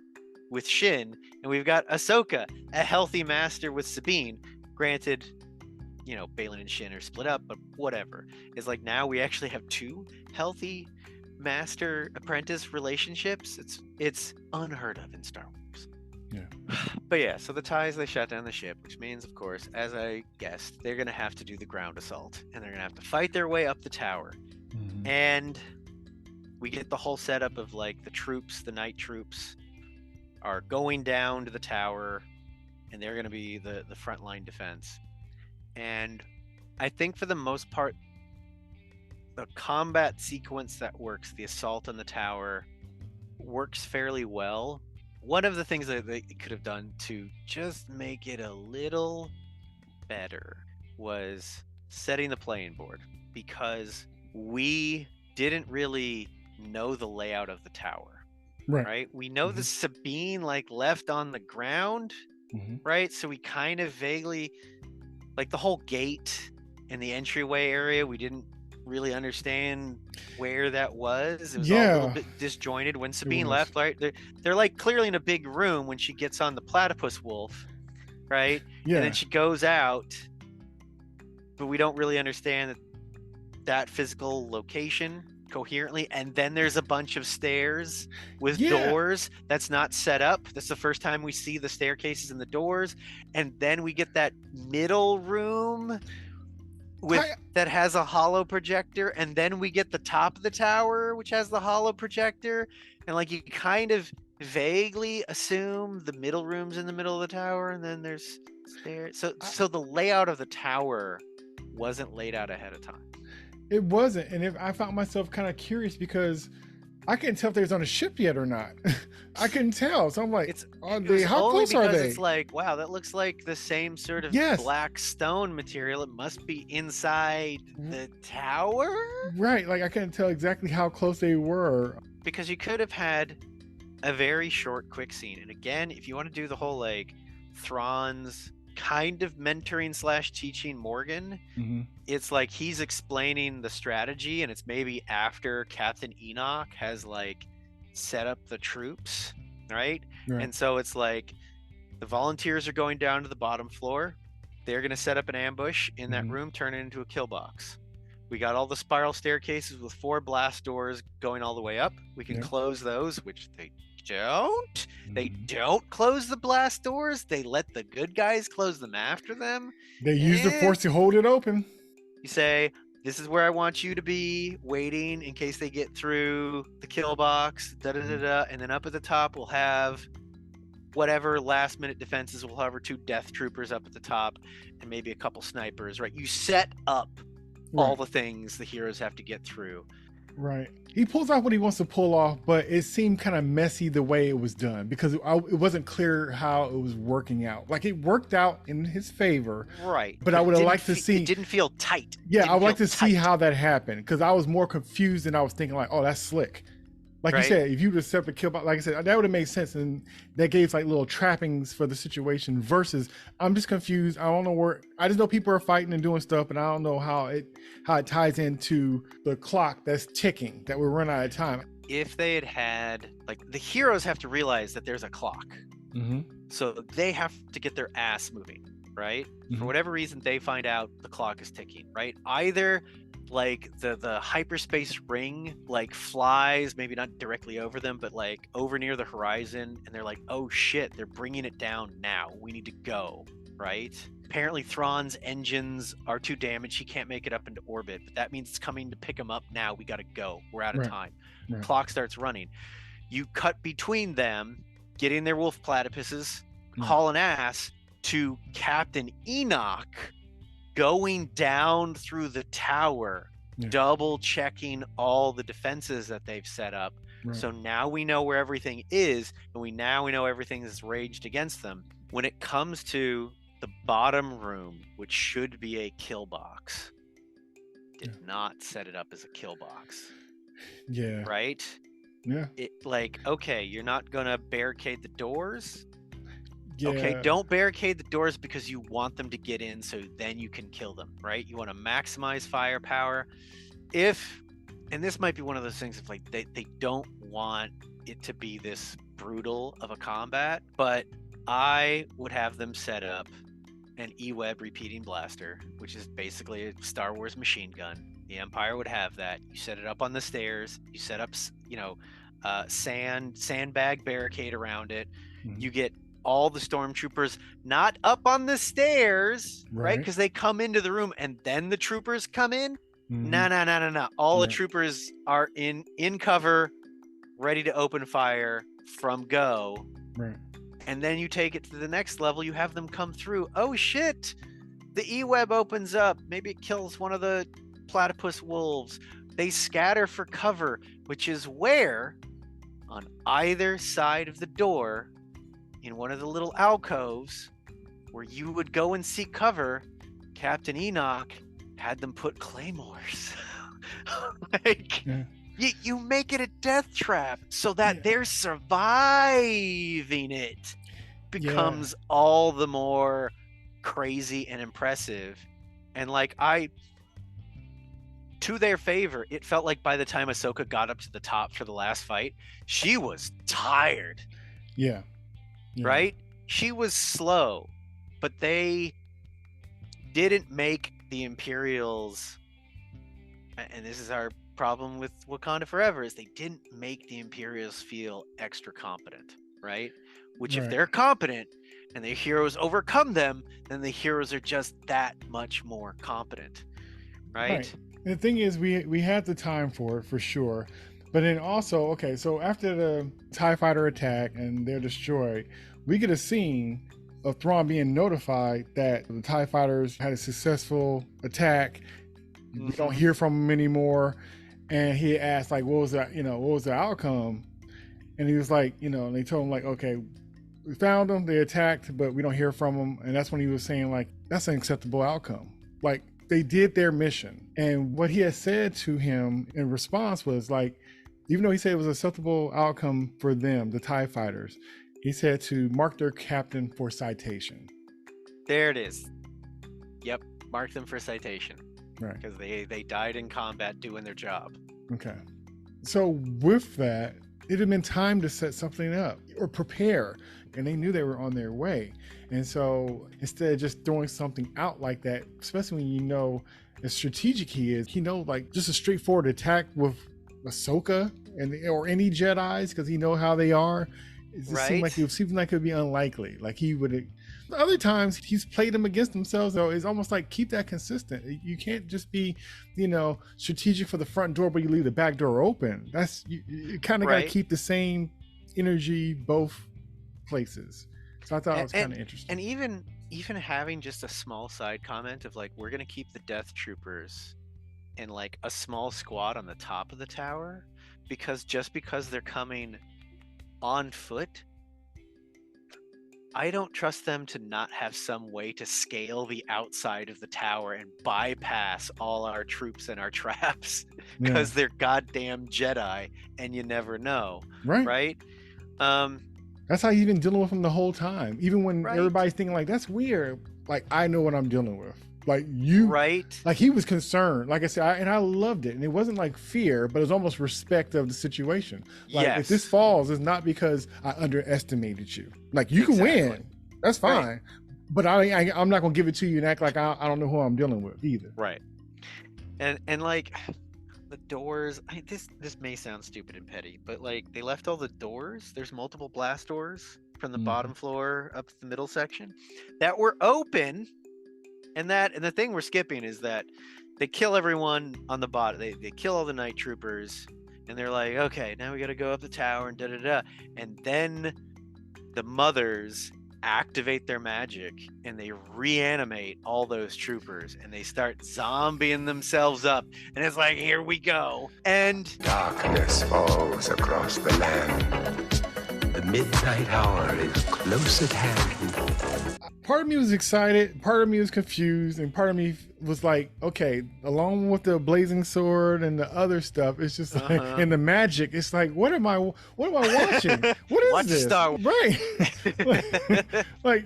with Shin, and we've got Ahsoka, a healthy master with Sabine. Granted, Baylan and Shin are split up, but whatever. It's like now we actually have two healthy master apprentice relationships. It's unheard of in Star Wars.
Yeah.
But yeah, so the ties, they shut down the ship, which means, of course, as I guessed, they're gonna have to do the ground assault, and they're gonna have to fight their way up the tower. And we get the whole setup of like the night troops are going down to the tower, and they're going to be the frontline defense. And I think for the most part, the combat sequence that works, the assault on the tower, works fairly well. One of the things that they could have done to just make it a little better was setting the playing board, because we didn't really know the layout of the tower. Right. We know the Sabine left on the ground, right? So we kind of vaguely, like the whole gate and the entryway area, we didn't really understand where that was. It was all a little bit disjointed when Sabine left, right? They're like clearly in a big room when she gets on the platypus wolf, right?
Yeah.
And then she goes out, but we don't really understand that physical location coherently. And then there's a bunch of stairs with doors that's not set up. That's the first time we see the staircases and the doors. And then we get that middle room that has a hollow projector, and then we get the top of the tower which has the hollow projector, and like you kind of vaguely assume the middle room's in the middle of the tower, and then there's stairs. So the layout of the tower wasn't laid out ahead of time.
It wasn't, and if I found myself kind of curious because I couldn't tell if they was on a ship yet or not. I couldn't tell, so I'm like, how close are they?
It's like, wow, that looks like the same sort of black stone material. It must be inside the tower,
right? Like I couldn't tell exactly how close they were
because you could have had a very short, quick scene. And again, if you want to do the whole like Thrawn's kind of mentoring / teaching Morgan, it's like he's explaining the strategy, and it's maybe after Captain Enoch has like set up the troops, right? And so it's like the volunteers are going down to the bottom floor. They're going to set up an ambush in that room, turn it into a kill box. We got all the spiral staircases with 4 blast doors going all the way up. We can close those, which they don't. They don't close the blast doors. They let the good guys close them after them.
They use the force to hold it open.
You say, this is where I want you to be, waiting in case they get through the kill box, and then up at the top we'll have whatever last minute defenses. We'll have our 2 death troopers up at the top and maybe a couple snipers, right? You set up all the things the heroes have to get through.
Right. He pulls off what he wants to pull off, but it seemed kind of messy the way it was done because it wasn't clear how it was working out. Like it worked out in his favor.
Right.
But I would have liked to see.
It didn't feel tight.
Yeah, I would like to see how that happened because I was more confused than I was thinking like, oh, that's slick. Like you said, if you just set the kill box, like I said, that would have made sense. And that gave like little trappings for the situation versus I'm just confused. I don't know where, I just know people are fighting and doing stuff, but I don't know how it ties into the clock that's ticking, that we're running out of time.
If they had like the heroes have to realize that there's a clock. So they have to get their ass moving, right? For whatever reason, they find out the clock is ticking, right? Either like the hyperspace ring like flies maybe not directly over them but like over near the horizon, and they're like, oh shit, they're bringing it down now, we need to go, right? Apparently Thrawn's engines are too damaged, he can't make it up into orbit, but that means it's coming to pick him up now, we gotta go, we're out of time. Clock starts running. You cut between them getting their wolf platypuses, hauling ass, to Captain Enoch going down through the tower, double checking all the defenses that they've set up. So now we know where everything is, and we know everything is raged against them. When it comes to the bottom room, which should be a kill box, did not set it up as a kill box. Right? It like, okay, you're not gonna barricade the doors. Okay, don't barricade the doors because you want them to get in so then you can kill them, right? You want to maximize firepower. And this might be one of those things of like they don't want it to be this brutal of a combat, but I would have them set up an E-Web repeating blaster, which is basically a Star Wars machine gun. The Empire would have that. You set it up on the stairs. You set up, sandbag barricade around it. You get all the stormtroopers not up on the stairs, right? Because they come into the room and then the troopers come in. No. All the troopers are in cover, ready to open fire from go. And then you take it to the next level. You have them come through. Oh shit! The E-Web opens up. Maybe it kills one of the platypus wolves. They scatter for cover, which is where, on either side of the door, in one of the little alcoves where you would go and seek cover, Captain Enoch had them put claymores. You make it a death trap so that they're surviving it. Becomes all the more crazy and impressive. And like to their favor, it felt like by the time Ahsoka got up to the top for the last fight, she was tired. Right? She was slow, but they didn't make the Imperials, and this is our problem with Wakanda Forever, is they didn't make the Imperials feel extra competent, right? Which if they're competent and the heroes overcome them, then the heroes are just that much more competent, right?
And the thing is, we had the time for it, for sure. But then also, okay, so after the TIE fighter attack and they're destroyed, we get a scene of Thrawn being notified that the TIE fighters had a successful attack. We don't hear from him anymore. And he asked, like, what was the outcome? And he was like, and they told him, like, okay, we found them, they attacked, but we don't hear from them. And that's when he was saying, like, that's an acceptable outcome. Like, they did their mission. And what he had said to him in response was, like, even though he said it was an acceptable outcome for them, the TIE fighters, he said to mark their captain for citation.
There it is. Yep, mark them for citation.
Right.
Because they died in combat doing their job.
Okay. So with that, it had been time to set something up or prepare. And they knew they were on their way. And so instead of just throwing something out like that, especially when you know as strategic he is, like just a straightforward attack with Ahsoka or any Jedis, because he know how they are. It seemed like it would be unlikely. Like he would. Other times he's played them against themselves, though. It's almost like keep that consistent. You can't just be, strategic for the front door, but you leave the back door open. That's you kind of got to keep the same energy both places. So I thought it was kind of interesting.
And even having just a small side comment of like, we're gonna keep the Death Troopers in like a small squad on the top of the tower, because they're coming on foot, I don't trust them to not have some way to scale the outside of the tower and bypass all our troops and our traps, because they're goddamn Jedi and you never know. Right?
That's how he's been dealing with them the whole time. Even when everybody's thinking like, that's weird. Like, I know what I'm dealing with. Like like he was concerned, like I said, and I loved it. And it wasn't like fear, but it was almost respect of the situation. Like if this falls, it's not because I underestimated you. Like you can win, that's fine. But I'm not gonna give it to you and act like I don't know who I'm dealing with either.
Right. And like the doors, this may sound stupid and petty, but like they left all the doors. There's multiple blast doors from the bottom floor up to the middle section that were open. And the thing we're skipping is that they kill everyone on the bottom. They kill all the night troopers, and they're like, okay, now we got to go up the tower and da-da-da. And then the mothers activate their magic, and they reanimate all those troopers, and they start zombieing themselves up. And it's like, here we go. And
darkness falls across the land. The midnight hour is close at hand.
Part of me was excited, part of me was confused, and part of me was like, okay, along with the blazing sword and the other stuff, it's just like, and the magic, it's like, what am I watching? What is
Watch
this?
Star
Wars. Right. like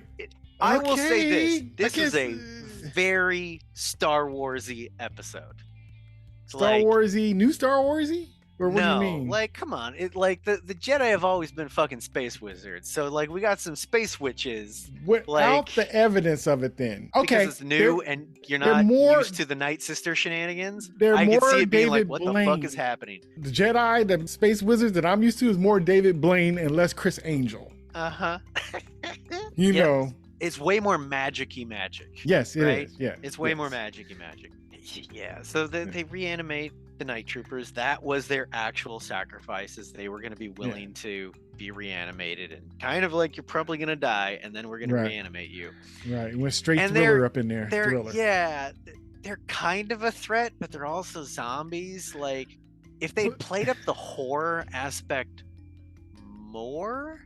I will say this is a very Star Warsy episode.
Star Warsy, new Star Warsy? Or what do you mean?
Like, come on. The Jedi have always been fucking space wizards. So, like, we got some space witches.
Without the evidence of it then. Okay.
Because it's new and you're not used to the Night Sister shenanigans. I can see it being like, what the fuck is happening?
The Jedi, the space wizards that I'm used to is more David Blaine and less Chris Angel. You know.
It's way more magic-y magic.
Yes, it is. Yeah.
It's way more magic-y magic. Yeah. So they reanimate the night troopers. That was their actual sacrifices. They were going to be willing to be reanimated, and kind of like, you're probably going to die, and then we're going to reanimate you.
Right. It went straight Thriller up in there.
They're kind of a threat, but they're also zombies. Like, if they played up the horror aspect more,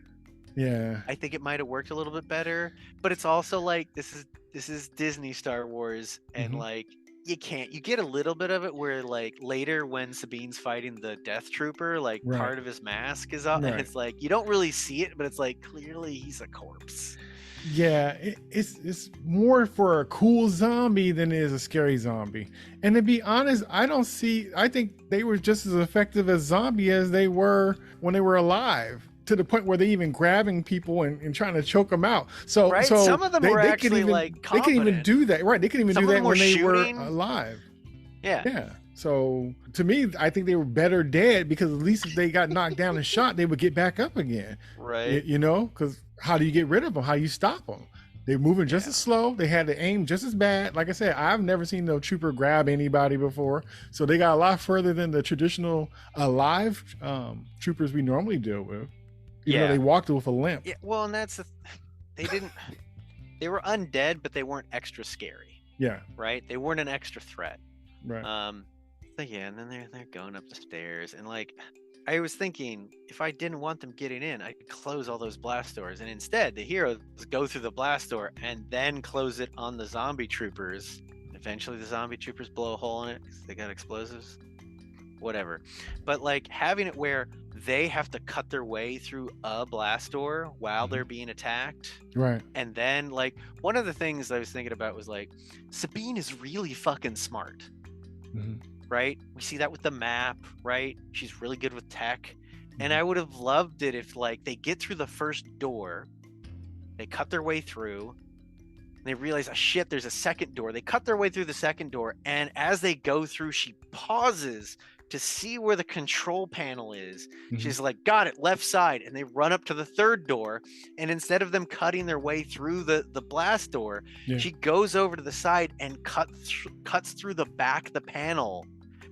I think it might have worked a little bit better. But it's also like, this is Disney Star Wars, and like, you get a little bit of it where, like, later when Sabine's fighting the Death Trooper, like, part of his mask is up, and it's like, you don't really see it, but it's like, clearly he's a corpse.
Yeah, it's more for a cool zombie than it is a scary zombie. And to be honest, I think they were just as effective as zombie as they were when they were alive, to the point where they even grabbing people and trying to choke them out. So
some of them were actually
they couldn't even do that. Right. They couldn't even do that when they were alive.
Yeah.
So to me, I think they were better dead, because at least if they got knocked down and shot, they would get back up again.
Right.
Because how do you get rid of them? How do you stop them? They're moving just as slow. They had to aim just as bad. Like I said, I've never seen no trooper grab anybody before. So they got a lot further than the traditional alive troopers we normally deal with. Even though they walked with a limp.
Yeah, well, and that's they were undead, but they weren't extra scary.
Yeah.
Right? They weren't an extra threat.
Right.
And then they're going up the stairs, and like I was thinking, if I didn't want them getting in, I could close all those blast doors, and instead the heroes go through the blast door and then close it on the zombie troopers. Eventually the zombie troopers blow a hole in it because they got explosives. Whatever. But like having it where they have to cut their way through a blast door while they're being attacked.
Right.
And then like one of the things I was thinking about was like Sabine is really fucking smart. Right? We see that with the map, right? She's really good with tech. And I would have loved it if like they get through the first door, they cut their way through, and they realize, oh shit, there's a second door. They cut their way through the second door, and as they go through, she pauses to see where the control panel is. She's like, got it, left side. And they run up to the third door, and instead of them cutting their way through the blast door, she goes over to the side and cuts through the back of the panel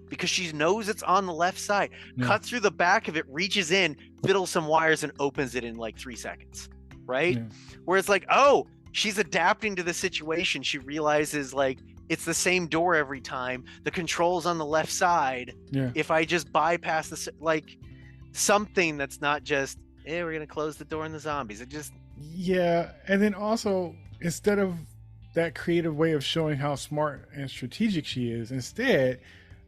because she knows it's on the left side. Cuts through the back of it, reaches in, fiddles some wires, and opens it in like 3 seconds. Right? Where it's like, oh, she's adapting to the situation. She realizes like it's the same door every time. The controls on the left side. If I just bypass the like something that's not just, hey, we're gonna close the door on the zombies. It just
and then also instead of that creative way of showing how smart and strategic she is, instead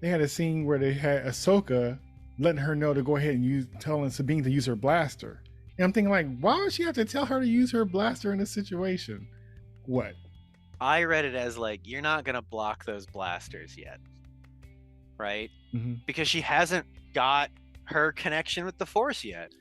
they had a scene where they had Ahsoka letting her know to go ahead and telling Sabine to use her blaster. And I'm thinking like, why would she have to tell her to use her blaster in this situation? What?
I read it as like, you're not gonna block those blasters yet, right? Because she hasn't got her connection with the Force yet,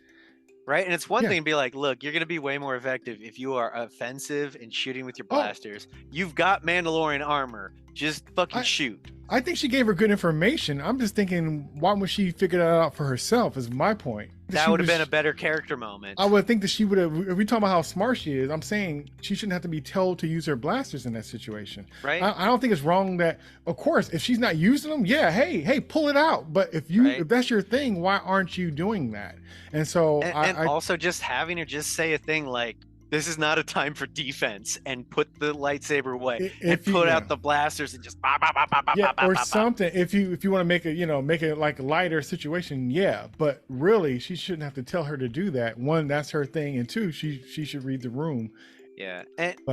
right? And it's one thing to be like, look, you're gonna be way more effective if you are offensive and shooting with your blasters. You've got Mandalorian armor, just fucking shoot.
I think she gave her good information. I'm just thinking, why would she figure that out for herself? Is my point.
That would have been a better character moment.
I would think that she would have. If we talk about how smart she is, I'm saying she shouldn't have to be told to use her blasters in that situation.
Right.
I don't think it's wrong that, of course, if she's not using them, hey, pull it out. But if that's your thing, why aren't you doing that? And so,
and also just having her just say a thing like, this is not a time for defense, and put the lightsaber away and put out the blasters and just
or something. If you want to make it like a lighter situation, but really she shouldn't have to tell her to do that. One, that's her thing, and two, she should read the room.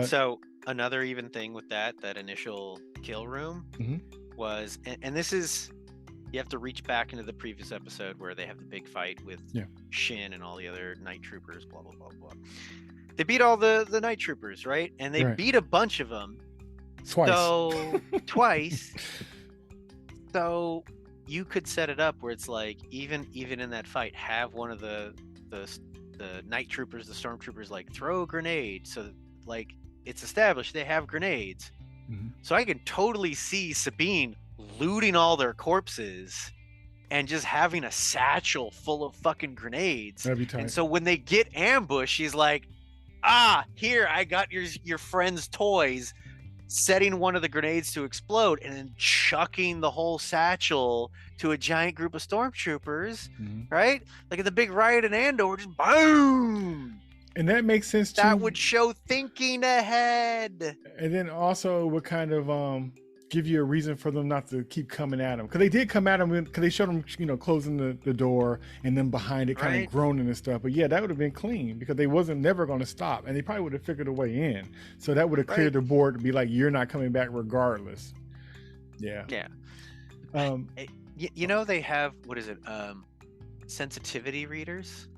So another even thing with that initial kill room was, and this is, you have to reach back into the previous episode where they have the big fight with Shin and all the other night troopers, blah blah blah blah. They beat all the night troopers, right? And they beat a bunch of them. Twice. So you could set it up where it's like, even in that fight, have one of the night troopers, the stormtroopers, like throw a grenade. So like it's established they have grenades. So I can totally see Sabine looting all their corpses and just having a satchel full of fucking grenades.
That'd be tight.
And so when they get ambushed, she's like, here, I got your friend's toys, setting one of the grenades to explode and then chucking the whole satchel to a giant group of stormtroopers, right? Like at the big riot in Andor, just boom!
And that makes sense too.
That would show thinking ahead.
And then also it would kind of give you a reason for them not to keep coming at them, because they did come at them because they showed them closing the door and then behind it kind of groaning and stuff. But that would have been clean because they wasn't never going to stop, and they probably would have figured a way in. So that would have cleared the board to be like, you're not coming back regardless. They have, what is it, sensitivity readers,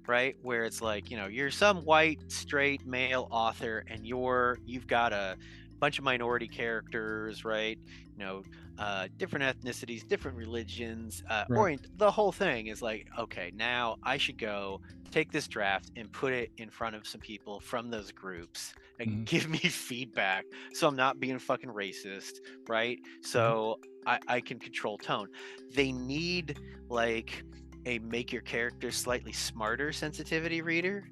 right, where it's like, you're some white straight male author and you've got a bunch of minority characters, right? Different ethnicities, different religions, the whole thing is like, okay, now I should go take this draft and put it in front of some people from those groups and give me feedback so I'm not being fucking racist, right? So I can control tone. They need like
a make your character slightly smarter sensitivity reader,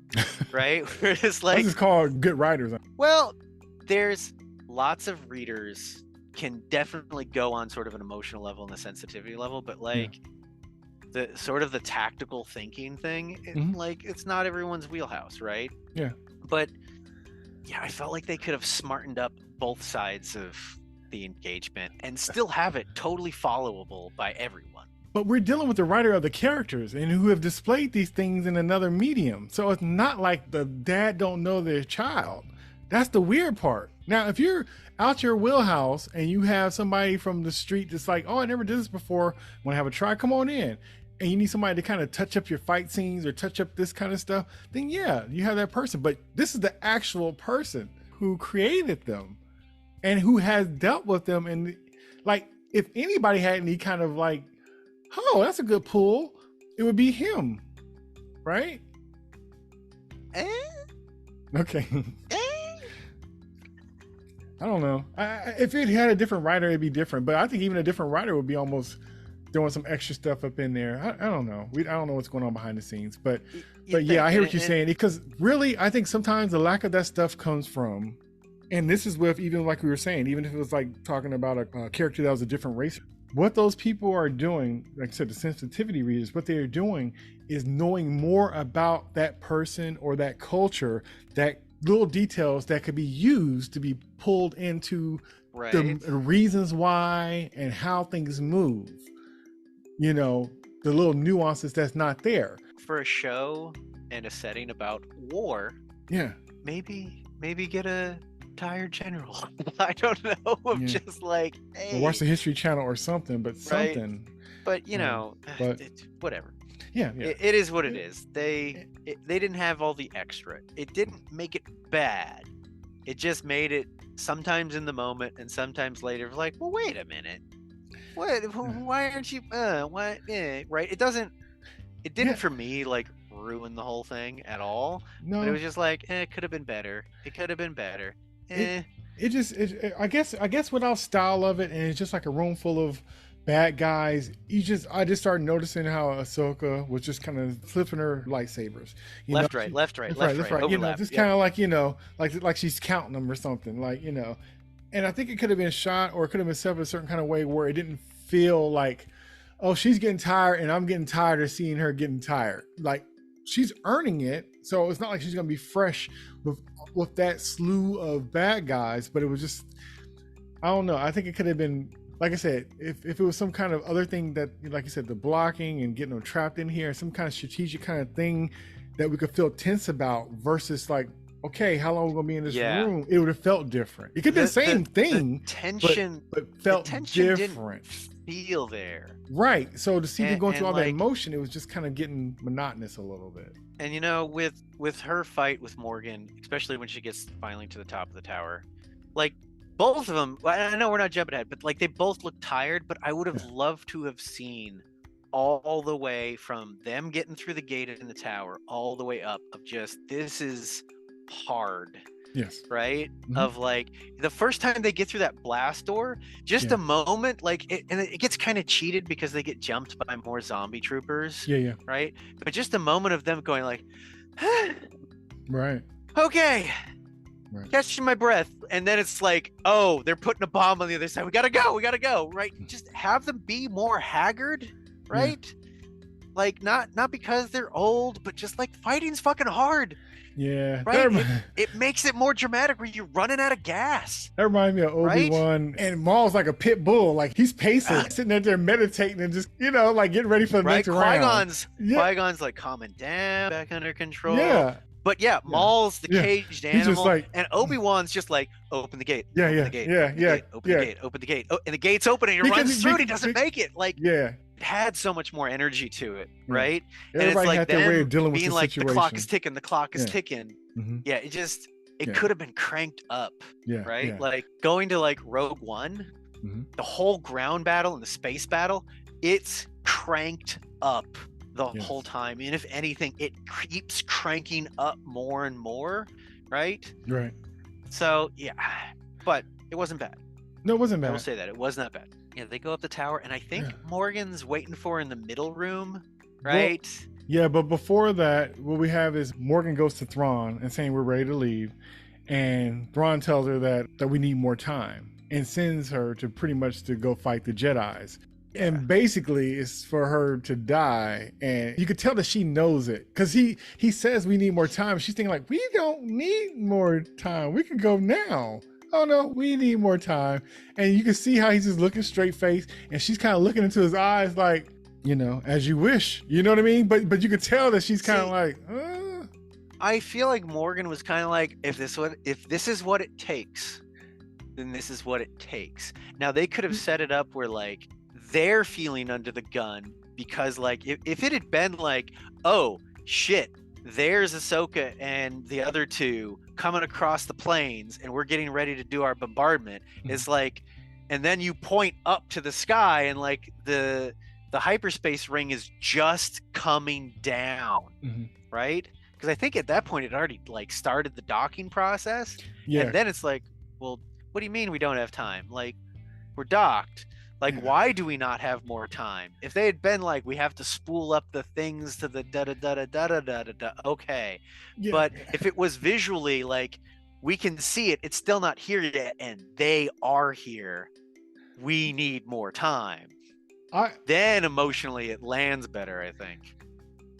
right? Where it's like,
this is called good writers.
well, there's lots of readers can definitely go on sort of an emotional level and a sensitivity level, but like the sort of the tactical thinking thing, like it's not everyone's wheelhouse, right?
Yeah.
But yeah, I felt like they could have smartened up both sides of the engagement and still have it totally followable by everyone.
But we're dealing with the writer of the characters and who have displayed these things in another medium. So it's not like the dad don't know their child. That's the weird part. Now, if you're out your wheelhouse and you have somebody from the street that's like, oh, I never did this before, want to have a try, come on in. And you need somebody to kind of touch up your fight scenes or touch up this kind of stuff, then yeah, you have that person. But this is the actual person who created them and who has dealt with them. And like, if anybody had any kind of like, oh, that's a good pull, it would be him, right? Okay. I don't know. If it had a different writer, it'd be different. But I think even a different writer would be almost throwing some extra stuff up in there. I don't know. I don't know what's going on behind the scenes. But yeah, I hear what you're saying. Because really, I think sometimes the lack of that stuff comes from, and this is with, even like we were saying, even if it was like talking about a character that was a different race, what those people are doing, like I said, the sensitivity readers, what they're doing is knowing more about that person or that culture, that little details that could be used to be pulled into the reasons why and how things move. You know, the little nuances that's not there. For
a show and a setting about war,
yeah,
maybe get a retired general. I don't know. I'm just like, hey.
Or watch the History Channel or something, but something.
But you know, whatever.
Yeah.
It is what it is. They didn't have all the extra. It didn't make it bad. It just made it sometimes in the moment and sometimes later like, well, wait a minute. What? Why aren't you? What? Right? It didn't for me like ruin the whole thing at all.
No.
But it was just like, it could have been better. It could have been better.
I guess without style of it, and it's just like a room full of bad guys. I just started noticing how Ahsoka was just kind of flipping her lightsabers.
Left, right.
Overlap. You know, just kind of like, you know, like she's counting them or something, like, you know. And I think it could have been shot, or it could have been set up a certain kind of way where it didn't feel like, oh, she's getting tired and I'm getting tired of seeing her getting tired. Like, she's earning it. So it's not like she's going to be fresh with that slew of bad guys, but it was just, I don't know. I think it could have been, like I said, if it was some kind of other thing that, like you said, the blocking and getting them trapped in here, some kind of strategic kind of thing that we could feel tense about versus like, okay, how long are we gonna be in this room? It would have felt different. It could be the same thing,
the tension,
but felt different.
Didn't feel there,
right? So to see them going through all that emotion, it was just kind of getting monotonous a little bit.
And you know, with her fight with Morgan, especially when she gets finally to the top of the tower, like both of them. I know we're not jumping ahead, but like they both look tired. But I would have loved to have seen all the way from them getting through the gate in the tower, all the way up of just this is hard.
Yes.
Right? Mm-hmm. Of like the first time they get through that blast door, just a moment, like it gets kind of cheated because they get jumped by more zombie troopers.
Yeah.
Right? But just a moment of them going like,
right.
Okay.
Right.
Catching my breath. And then it's like, oh, they're putting a bomb on the other side. We gotta go. Right? Just have them be more haggard, right? Yeah. Like not because they're old, but just like fighting's fucking hard.
Yeah,
right. It makes it more dramatic where you're running out of gas.
That reminds me of Obi-Wan, right? And Maul's like a pit bull, like he's pacing, sitting there meditating and just, you know, like getting ready for the next round.
Qui-Gon's like calming down, back under control.
Yeah.
But Maul's the caged animal,
just like,
and Obi-Wan's just like, open the gate.
Open
the gate. Oh, and the gate's open, and he runs through, and he doesn't make it. Like, it had so much more energy to it, right?
Everybody
and it's like
had their way of dealing with
being
the
like,
situation.
the clock is ticking,
Mm-hmm.
Yeah, it could have been cranked up, right? Yeah. Like going to like Rogue One, the whole ground battle and the space battle, it's cranked up the whole time. And if anything, it keeps cranking up more and more, right?
Right.
So, but it wasn't bad.
No, it wasn't bad.
I will say that. It was not bad. Yeah, they go up the tower, and I think Morgan's waiting for in the middle room right?
Yeah, but before that, what we have is Morgan goes to Thrawn and saying we're ready to leave. And Thrawn tells her that we need more time and sends her to pretty much to go fight the Jedis.
Yeah.
And basically it's for her to die. And you could tell that she knows it because he says we need more time. She's thinking like, we don't need more time. We can go now. Oh no, we need more time. And you can see how he's just looking straight faced and she's kind of looking into his eyes like, as you wish, you know what I mean? But you could tell that she's kind of like,
I feel like Morgan was kind of like, if this is what it takes, then this is what it takes. Now they could have set it up where like they're feeling under the gun because like if it had been like, oh shit, there's Ahsoka and the other two coming across the plains and we're getting ready to do our bombardment. It's like, and then you point up to the sky and like the hyperspace ring is just coming down, right? Because I think at that point it already like started the docking process. Yeah. And then it's like, well, what do you mean we don't have time? Like, we're docked. Like, why do we not have more time? If they had been like, we have to spool up the things to the da-da-da-da-da-da-da-da, okay. Yeah. But if it was visually like, we can see it, it's still not here yet, and they are here. We need more time. Then emotionally it lands better, I think.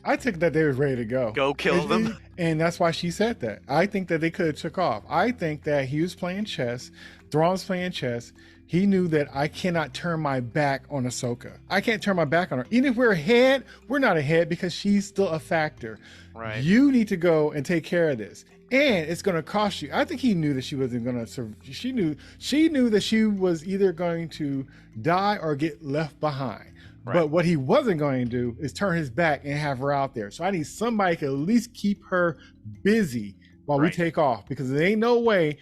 I think that they were ready to go.
Go kill them.
And that's why she said that. I think that they could have took off. I think that he was playing chess. Thrawn's playing chess. He knew that I cannot turn my back on Ahsoka. I can't turn my back on her. Even if we're ahead, we're not ahead because she's still a factor.
Right.
You need to go and take care of this. And it's going to cost you. I think he knew that she wasn't going to serve. She knew that she was either going to die or get left behind. Right. But what he wasn't going to do is turn his back and have her out there. So I need somebody to at least keep her busy while we take off, because there ain't no way,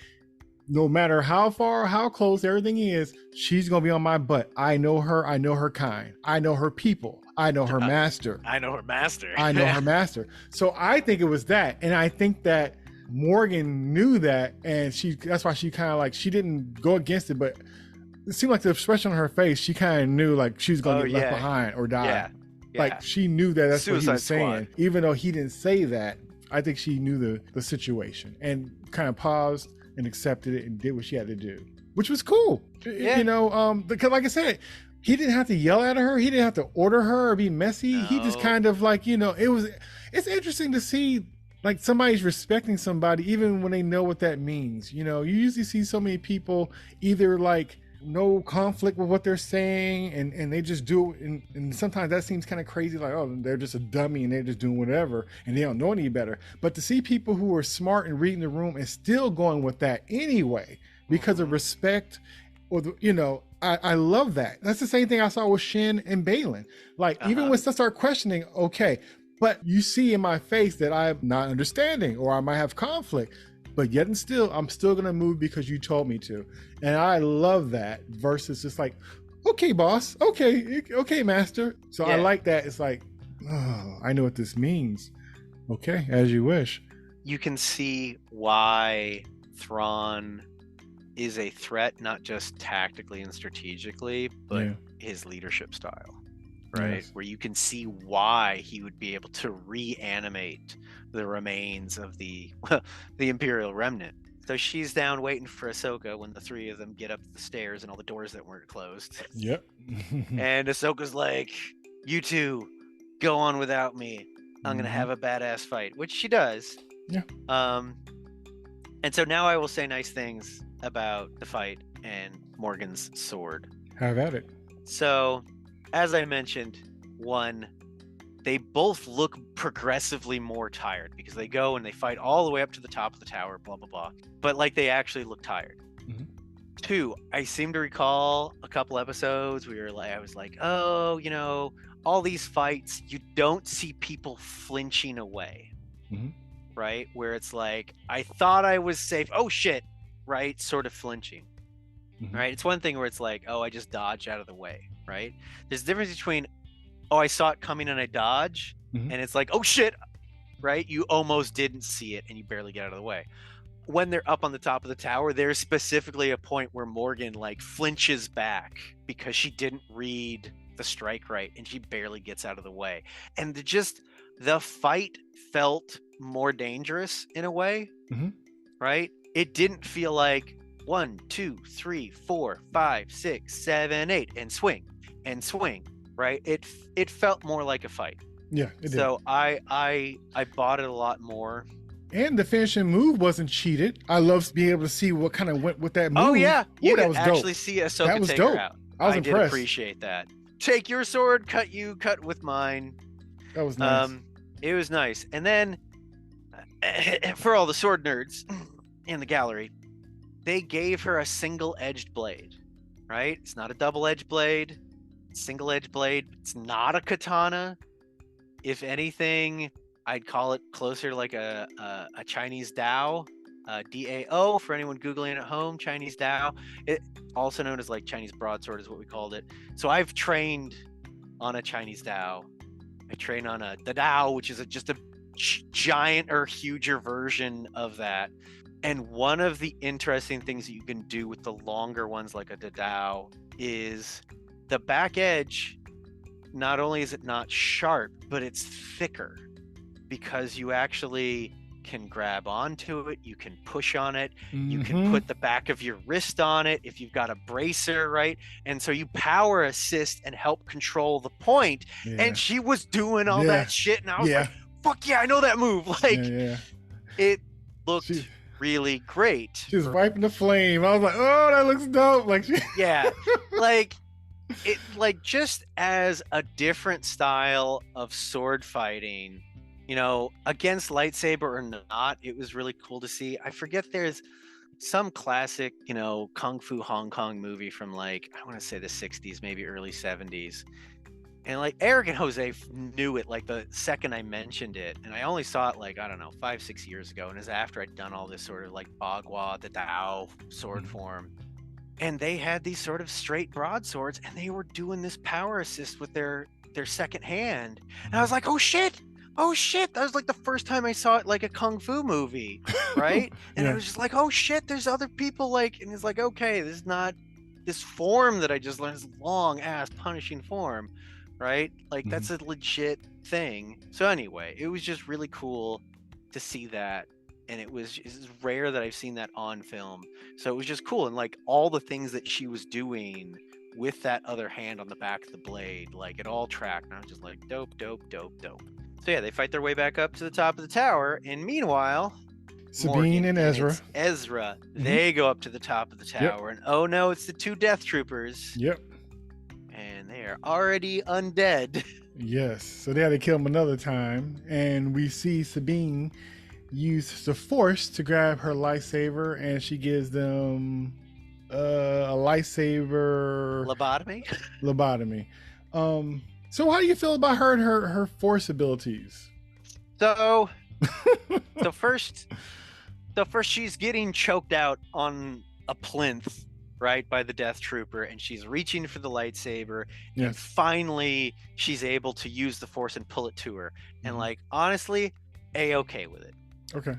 no matter how far, how close everything is, she's going to be on my butt. I know her. I know her kind. I know her people. I know her master.
I know her master.
I know her master. So I think it was that. And I think that Morgan knew that. And that's why she kind of like, she didn't go against it, but it seemed like the expression on her face, she kind of knew like she was going to get left behind or die.
Yeah.
Like she knew that's
Suicide
what he was saying.
Squad.
Even though he didn't say that, I think she knew the situation and kind of paused and accepted it and did what she had to do, which was cool.
Yeah.
Because like I said, he didn't have to yell at her. He didn't have to order her or be messy. No. He just kind of like, it's interesting to see like somebody's respecting somebody even when they know what that means. You usually see so many people either like no conflict with what they're saying and they just do it, and sometimes that seems kind of crazy, like, oh, they're just a dummy and they're just doing whatever and they don't know any better. But to see people who are smart and reading the room and still going with that anyway because of respect, or I love that. That's the same thing I saw with Shin and Balin. Like even when stuff start questioning, okay, but you see in my face that I'm not understanding or I might have conflict, but yet and still, I'm still going to move because you told me to. And I love that versus just like, okay, boss. Okay, master. So I like that. It's like, oh, I know what this means. Okay, as you wish.
You can see why Thrawn is a threat, not just tactically and strategically, but his leadership style, right? Yes. Where you can see why he would be able to reanimate the remains of the Imperial remnant. So she's down waiting for Ahsoka when the three of them get up the stairs and all the doors that weren't closed.
Yep.
And Ahsoka's like, you two, go on without me. I'm going to have a badass fight, which she does.
Yeah.
And so now I will say nice things about the fight and Morgan's sword.
Have at it.
So, as I mentioned, they both look progressively more tired because they go and they fight all the way up to the top of the tower, blah, blah, blah. But like they actually look tired. Mm-hmm. 2, I seem to recall a couple episodes where I was like, oh, all these fights, you don't see people flinching away, right? Where it's like, I thought I was safe. Oh, shit, right? Sort of flinching, right? It's one thing where it's like, oh, I just dodged out of the way, right? There's a difference between, oh, I saw it coming and I dodge, and it's like, oh shit, right? You almost didn't see it and you barely get out of the way. When they're up on the top of the tower, there's specifically a point where Morgan like flinches back because she didn't read
the strike right, and she barely gets out of the way. And the fight felt more dangerous in a way, right? It didn't feel like 1, 2, 3, 4, 5, 6, 7, 8, and swing, right? It felt more like a fight.
Yeah, it did.
So I bought it a lot more.
And the finishing move wasn't cheated. I love being able to see what kind of went with that move.
Oh yeah,
you
could
was
actually
dope.
see Ahsoka
That was
take
dope.
her out.
I
did
impressed.
appreciate that. Take your sword, cut with mine.
That was nice.
It was nice. And then for all the sword nerds in the gallery, they gave her a single-edged blade, right? It's not a double-edged blade. It's single-edged blade. It's not a katana. If anything, I'd call it closer to like a Chinese Dao, DAO for anyone Googling at home, Chinese Dao. It also known as like Chinese broadsword is what we called it. So I've trained on a Chinese Dao. I train on the Dao, which is just a giant or huger version of that. And one of the interesting things that you can do with the longer ones like a Dao is the back edge. Not only is it not sharp, but it's thicker because you actually can grab onto it. You can push on it. You can put the back of your wrist on it if you've got a bracer, right? And so you power assist and help control the point.
Yeah.
And she was doing all that shit. And I was like, fuck yeah, I know that move. Like, it looked really great.
She was wiping the flame. I was like, oh, that looks dope. Like,
yeah, like it, like just as a different style of sword fighting, you know, against lightsaber or not, it was really cool to see. I forget, there's some classic, you know, Kung Fu Hong Kong movie from like, I want to say the 60s, maybe early 70s. And like Eric and Jose knew it like the second I mentioned it. And I only saw it like, I don't know, 5-6 years ago. And it was after I'd done all this sort of like Bagua, the Dao sword form. And they had these sort of straight broadswords and they were doing this power assist with their second hand. And I was like, oh shit. That was like the first time I saw it like a Kung Fu movie, right? And I was just like, oh shit, there's other people like, and it's like, okay, this is not this form that I just learned, this long ass punishing form, right? Like that's a legit thing. So anyway, it was just really cool to see that. And it's rare that I've seen that on film. So it was just cool. And like all the things that she was doing with that other hand on the back of the blade, like it all tracked. And I was just like, dope. So yeah, they fight their way back up to the top of the tower. And meanwhile,
Sabine and
Ezra, they go up to the top of the tower. And oh no, it's the 2 Death Troopers.
Yep.
And they are already undead.
Yes. So they had to kill him another time. And we see Sabine use the Force to grab her lightsaber, and she gives them a lightsaber lobotomy. So how do you feel about her and her Force abilities?
So first she's getting choked out on a plinth, right, by the Death Trooper, and she's reaching for the lightsaber, and finally she's able to use the Force and pull it to her. And like honestly, A-okay with it.
Okay.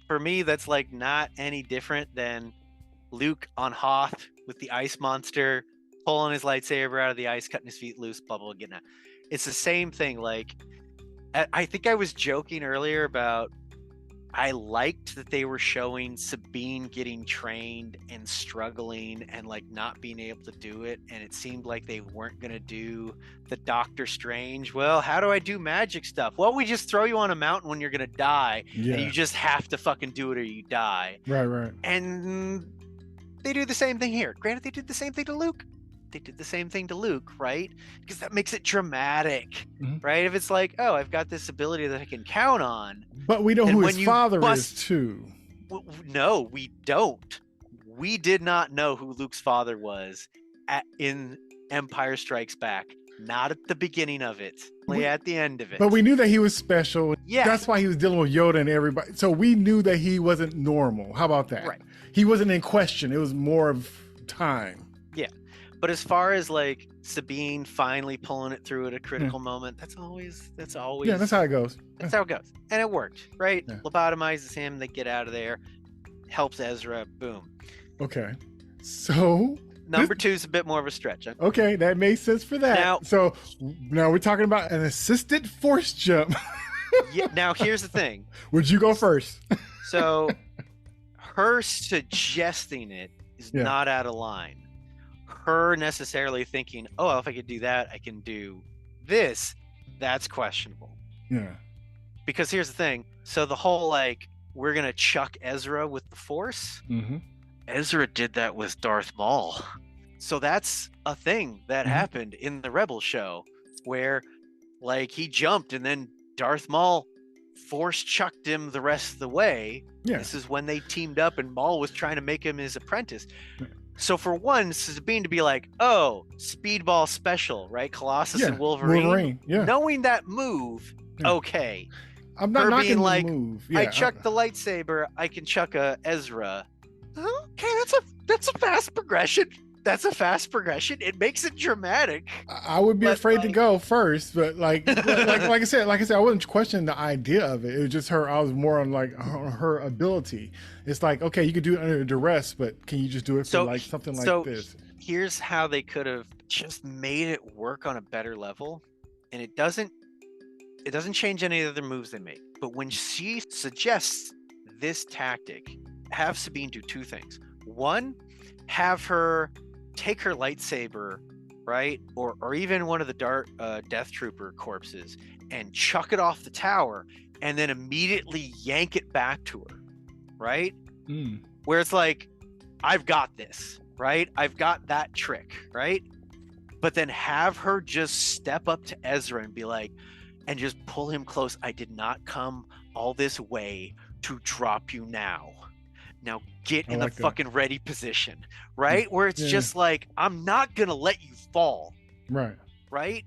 For me, that's like not any different than Luke on Hoth with the ice monster, pulling his lightsaber out of the ice, cutting his feet loose, blah, blah, getting out. It's the same thing. Like, I think I was joking earlier about, I liked that they were showing Sabine getting trained and struggling and like not being able to do it. And it seemed like they weren't going to do the Doctor Strange. Well, how do I do magic stuff? Well, we just throw you on a mountain when you're going to die. And you just have to fucking do it or you die.
Right.
And they do the same thing here. Granted, they did the same thing to Luke. Right? Because that makes it dramatic, right? If it's like, oh, I've got this ability that I can count on.
But we know who his father is too.
No, we don't. We did not know who Luke's father was in Empire Strikes Back. Not at the beginning of it, only at the end of it.
But we knew that he was special.
Yeah.
That's why he was dealing with Yoda and everybody. So we knew that he wasn't normal. How about that?
Right.
He wasn't in question. It was more of time.
Yeah. But as far as like Sabine finally pulling it through at a critical moment, that's always
yeah, that's how it goes.
That's how it goes. And it worked, right?
Yeah.
Lobotomizes him, they get out of there, helps Ezra, boom.
Okay. So
Number 2 is a bit more of a stretch.
Okay, that makes sense for that. So now we're talking about an assisted force jump.
Yeah, now here's the thing.
Would you go first?
So her suggesting it is not out of line. Her necessarily thinking, oh, if I could do that, I can do this. That's questionable.
Yeah.
Because here's the thing. So the whole like, we're going to chuck Ezra with the Force.
Mm-hmm.
Ezra did that with Darth Maul. So that's a thing that happened in the Rebel show where like he jumped and then Darth Maul force chucked him the rest of the way.
Yeah.
This is when they teamed up and Maul was trying to make him his apprentice. So for one, Sabine to be like, oh, Speedball special, right? Colossus and Wolverine.
Yeah.
Knowing that move, okay.
I'm not knocking
being
the
like,
move.
I chucked the lightsaber, I can chuck a Ezra. Okay, that's a fast progression. That's a fast progression. It makes it dramatic.
I would be afraid to go first, but like I said, I wasn't questioning the idea of it. It was just her. I was more on like her ability. It's like, okay, you could do it under duress, but can you just do it for like something like this?
Here's how they could have just made it work on a better level, and it doesn't change any of the other moves they make. But when she suggests this tactic, have Sabine do 2 things. One, have her take her lightsaber, right, or even one of the Death Trooper corpses, and chuck it off the tower, and then immediately yank it back to her, right? Where it's like, I've got this, right? I've got that trick, right? But then have her just step up to Ezra and be like, and just pull him close. I did not come all this way to drop you now. Now get in the fucking ready position, right? Where it's just like, I'm not going to let you fall.
Right.
Right?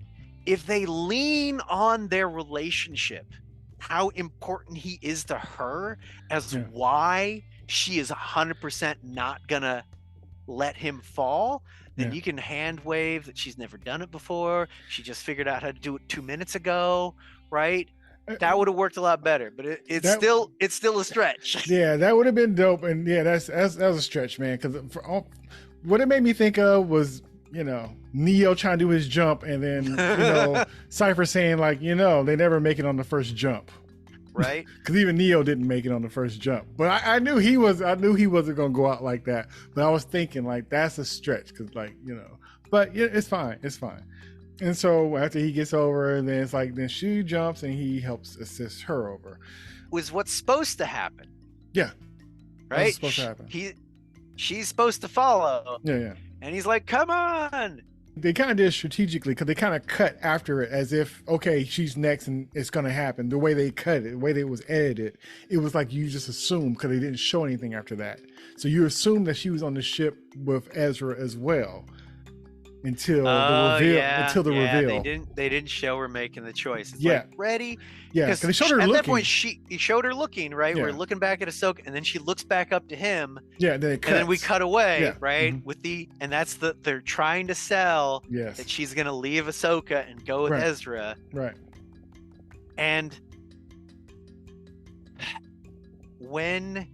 If they lean on their relationship, how important he is to her as why she is 100% not going to let him fall, then you can hand wave that she's never done it before. She just figured out how to do it 2 minutes ago, right? That would have worked a lot better, but it's still a stretch.
Yeah, that would have been dope, and that's a stretch, man. Because what it made me think of was, Neo trying to do his jump, and then Cypher saying like, they never make it on the first jump,
right?
Because even Neo didn't make it on the first jump. But I knew he wasn't gonna go out like that. But I was thinking like that's a stretch, because but it's fine. And so after he gets over, and then it's like, then she jumps and he helps assist her over.
Was what's supposed to happen.
Yeah.
Right?
What's supposed to happen.
She's supposed to follow.
Yeah.
And he's like, come on.
They kind of did it strategically, because they kind of cut after it as if, okay, she's next and it's going to happen. The way they cut it, the way it was edited, it was like you just assumed, because they didn't show anything after that. So you assume that she was on the ship with Ezra as well. Until the reveal.
They didn't show her making the choice. It's
like,
ready?
Yeah, because they showed her
at
looking.
That point, he showed her looking, right?
Yeah.
We're looking back at Ahsoka, and then she looks back up to him.
Yeah, and then
we cut away,
yeah.
right?
Mm-hmm.
And that's they're trying to sell that she's gonna leave Ahsoka and go with Ezra.
Right.
And when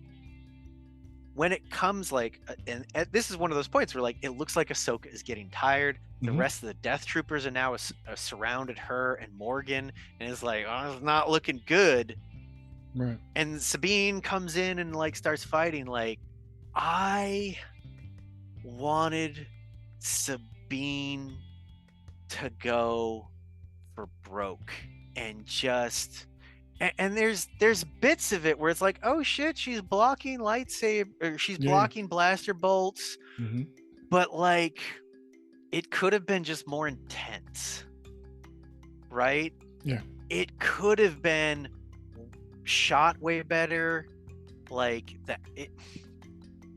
it comes like, and this is one of those points where like it looks like Ahsoka is getting tired. The rest of the Death Troopers are now surrounded her and Morgan, and it's like, oh, it's not looking good.
Right.
And Sabine comes in and like starts fighting. Like, I wanted Sabine to go for broke and just. And there's bits of it where it's like, oh shit, she's blocking lightsaber, or she's blocking blaster bolts, but like it could have been just more intense, right?
Yeah,
it could have been shot way better, like that.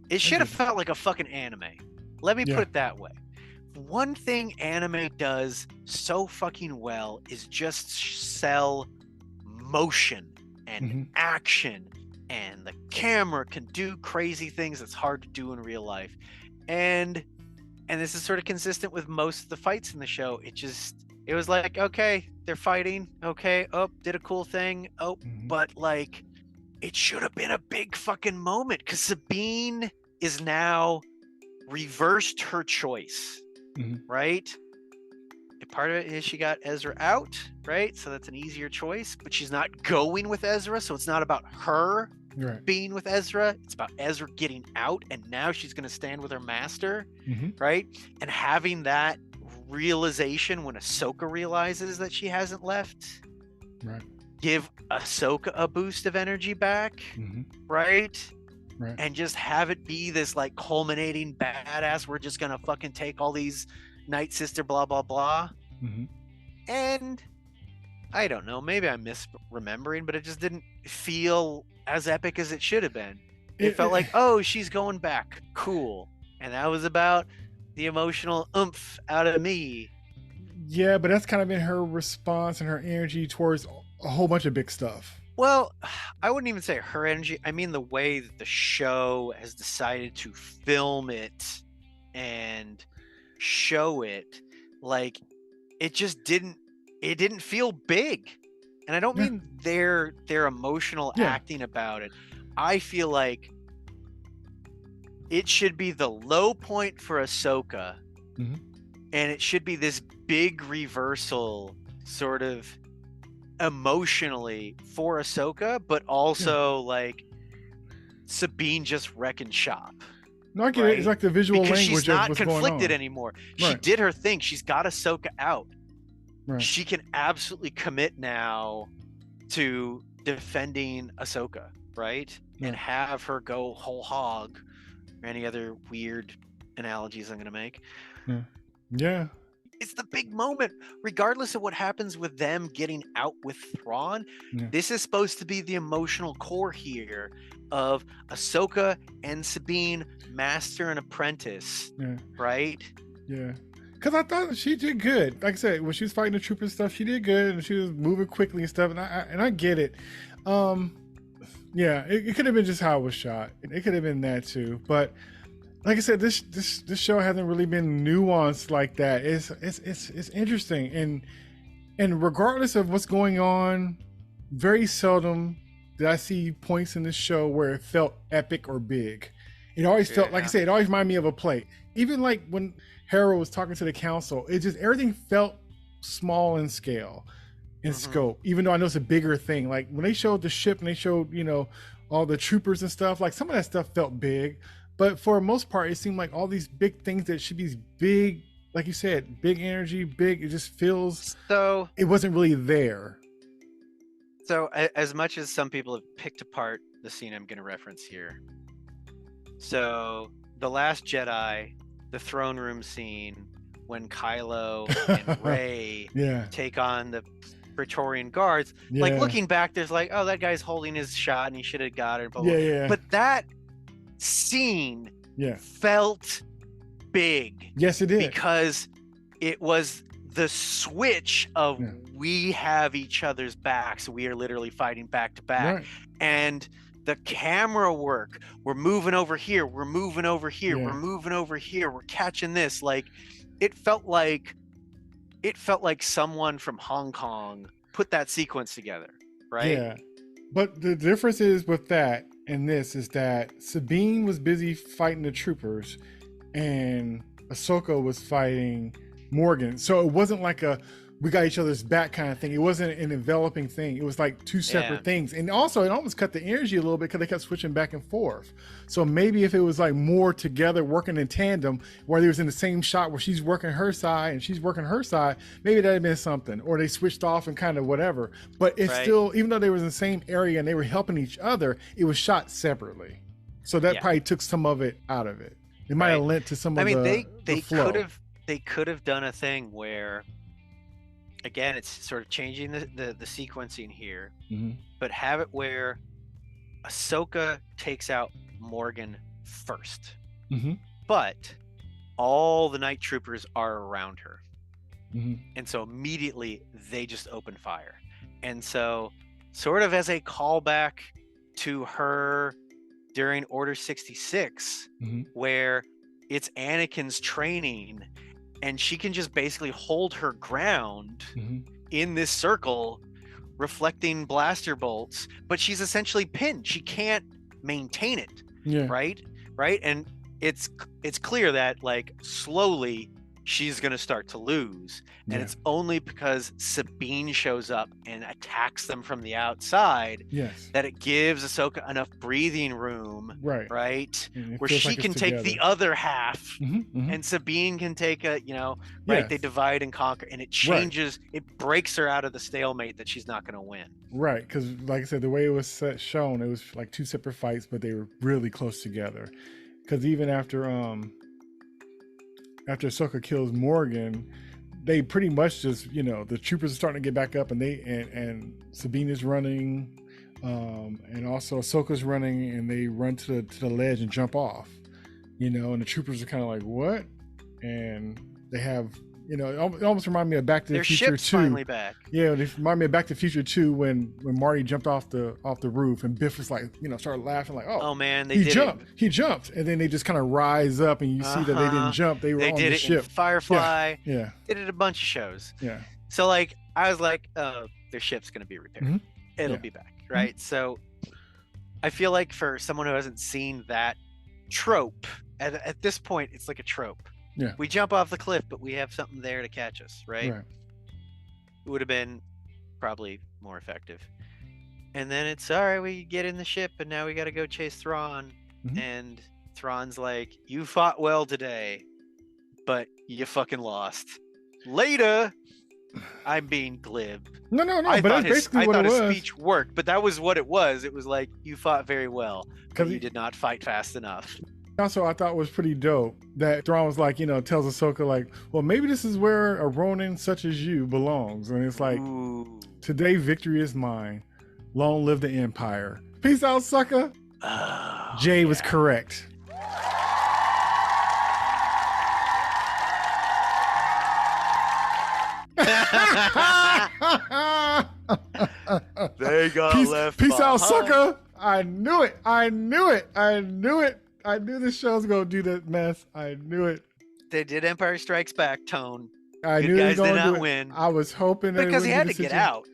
It should have felt like a fucking anime. Let me put it that way. One thing anime does so fucking well is just sell motion and action, and the camera can do crazy things that's hard to do in real life, and this is sort of consistent with most of the fights in the show. It was like, okay, they're fighting, okay, did a cool thing, but like it should have been a big fucking moment, because Sabine is now
reversed her choice, right? And part of it is she got Ezra out, right? So that's an easier choice, but she's not going with Ezra, so it's not about her being with Ezra. It's about Ezra getting out, and now she's going to stand with her master, right? And having that realization when Ahsoka realizes that she hasn't left, give Ahsoka a boost of energy back, right? And just have it be this like culminating badass, we're just gonna fucking take all these Night Sister blah blah blah. And I don't know, maybe I'm misremembering, but it just didn't feel as epic as it should have been. It felt like, oh, she's going back, cool. And that was about the emotional oomph out of me.
Yeah, but that's kind of been her response and her energy towards a whole bunch of big stuff.
Well, I wouldn't even say her energy. I mean the way that the show has decided to film it and show it. Like, it just didn't feel big. And I don't mean their emotional acting about it. I feel like it should be the low point for Ahsoka. And it should be this big reversal sort of emotionally for Ahsoka, but also like Sabine just wrecking shop.
No, I get it. It's like the visual
because
language
she's not
of what's
conflicted
going on.
anymore. She did her thing. She's got Ahsoka out.
Right.
She can absolutely commit now to defending Ahsoka, right? And have her go whole hog, or any other weird analogies I'm going to make.
Yeah.
It's the big moment, regardless of what happens with them getting out with Thrawn. This is supposed to be the emotional core here of Ahsoka and Sabine, master and apprentice, right?
Yeah. Because I thought she did good. Like I said, when she was fighting the troopers stuff, she did good, and she was moving quickly and stuff. And I get it. Yeah, it could have been just how it was shot. It could have been that too. But like I said, this show hasn't really been nuanced like that. It's interesting, and regardless of what's going on, very seldom did I see points in this show where it felt epic or big. It always felt, like I said, it always reminded me of a play. Even like when Harold was talking to the council, it just, everything felt small in scale, in scope, even though I know it's a bigger thing. Like when they showed the ship and they showed, all the troopers and stuff, like some of that stuff felt big. But for the most part, it seemed like all these big things that should be big, like you said, big energy, big, it just feels, so it wasn't really there.
So as much as some people have picked apart the scene I'm going to reference here. So The Last Jedi, the throne room scene, when Kylo and Rey take on the Praetorian guards, like looking back, there's like, oh, that guy's holding his shot and he should have got it. Blah, blah. But that scene felt big.
Yes, it did.
Because it was the switch of we have each other's backs. We are literally fighting back to back. And the camera work, we're moving over here, we're moving over here, we're moving over here, we're catching this. Like, it felt like someone from Hong Kong put that sequence together, right?
Yeah. But the difference is with that and this is that Sabine was busy fighting the troopers and Ahsoka was fighting Morgan. So it wasn't like we got each other's back kind of thing. It wasn't an enveloping thing. It was like two separate things. And also it almost cut the energy a little bit because they kept switching back and forth. So maybe if it was like more together working in tandem, where they was in the same shot where she's working her side and she's working her side, maybe that'd been something. Or they switched off and kind of whatever. But it's still, even though they was in the same area and they were helping each other, it was shot separately. So that probably took some of it out of it. It might have lent to some of the flow.
They could have done a thing where, again, it's sort of changing the sequencing here, but have it where Ahsoka takes out Morgan first, but all the night troopers are around her, and so immediately they just open fire. And so, sort of as a callback to her during Order 66, where it's Anakin's training and she can just basically hold her ground in this circle, reflecting blaster bolts, but she's essentially pinned. She can't maintain it. Right? And it's clear that like slowly she's gonna start to lose, and it's only because Sabine shows up and attacks them from the outside that it gives Ahsoka enough breathing room, right, where she can take the other half, and Sabine can take a, they divide and conquer, and it changes, it breaks her out of the stalemate that she's not going to win.
Right, because like I said, the way it was shown, it was like two separate fights, but they were really close together. Because even after Ahsoka kills Morgan, they pretty much just, the troopers are starting to get back up, and and Sabine is running, and also Ahsoka's running, and they run to the ledge and jump off, and the troopers are kind of like, what? And they have, it almost reminded me of Back to the Future 2.
Their ship's finally back.
Yeah, they remind me of Back to the Future 2 when Marty jumped off the roof, and Biff was like, started laughing like, oh man, he jumped, and then they just kind of rise up, and you see that they didn't jump, they were on the ship.
In Firefly, did it in a bunch of shows. So like I was like, oh, their ship's gonna be repaired, it'll be back, right? So I feel like for someone who hasn't seen that trope, at this point it's like a trope. We jump off the cliff, but we have something there to catch us, right? It would have been probably more effective. And then it's all right, we get in the ship, and now we got to go chase Thrawn. And Thrawn's like, you fought well today, but you fucking lost. Later. I'm being glib.
No, but that's basically what it was.
I thought his speech worked, but that was what it was. It was like, you fought very well, but you did not fight fast enough.
Also, I thought was pretty dope that Thrawn was like, tells Ahsoka like, well, maybe this is where a Ronin such as you belongs. And it's like, today victory is mine. Long live the Empire. Peace out, sucker. Jay was correct.
They got left
Peace out, sucker. I knew it. I knew this show's gonna do that mess. I knew it.
They did Empire Strikes Back tone.
I knew
guys did not win.
I was hoping that
because he had to get out.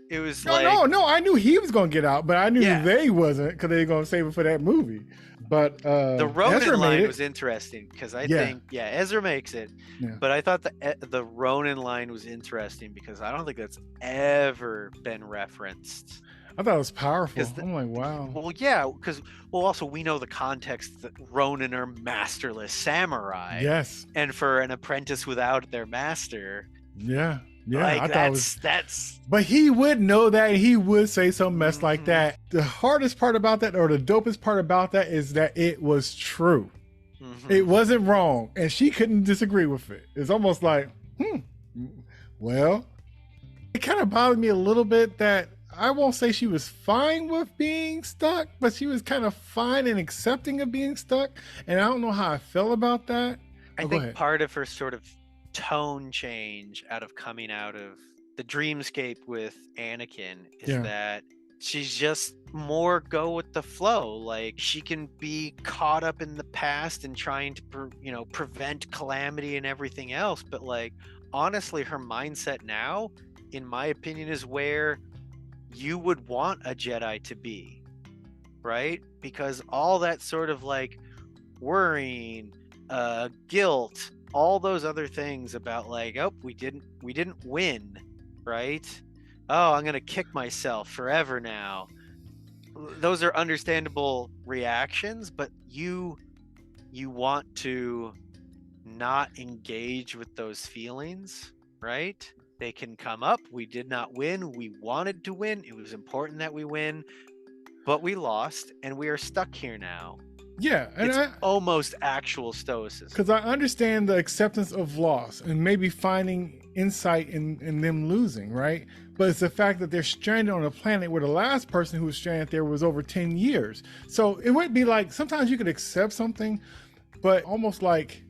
It was
no. I knew he was gonna get out, but I knew they wasn't, because they were gonna save it for that movie. But
the Ronin line was interesting because I think Ezra makes it, but I thought the Ronin line was interesting because I don't think that's ever been referenced.
I thought it was powerful. I'm like, wow.
Well, yeah, because also we know the context that Ronin are masterless samurai.
Yes.
And for an apprentice without their master.
Yeah.
Like,
I
thought that's.
But he would know that, and he would say some mess like that. The hardest part about that, or the dopest part about that, is that it was true. It wasn't wrong, and she couldn't disagree with it. It's almost like, well, it kind of bothered me a little bit that I won't say she was fine with being stuck, but she was kind of fine and accepting of being stuck. And I don't know how I felt about that.
I think part of her sort of tone change coming out of the dreamscape with Anakin is that she's just more go with the flow. Like, she can be caught up in the past and trying to, prevent calamity and everything else. But like, honestly, her mindset now, in my opinion, is where you would want a Jedi to be, right? Because all that sort of like worrying, guilt, all those other things about like, oh, we didn't win, right? Oh, I'm gonna kick myself forever now. Those are understandable reactions, but you want to not engage with those feelings, right? They can come up. We did not win. We wanted to win. It was important that we win, but we lost, and we are stuck here now.
Yeah, and
it's almost actual stoicism.
Because I understand the acceptance of loss and maybe finding insight in them losing, right? But it's the fact that they're stranded on a planet where the last person who was stranded there was over 10 years. So it would be like, sometimes you could accept something, but almost like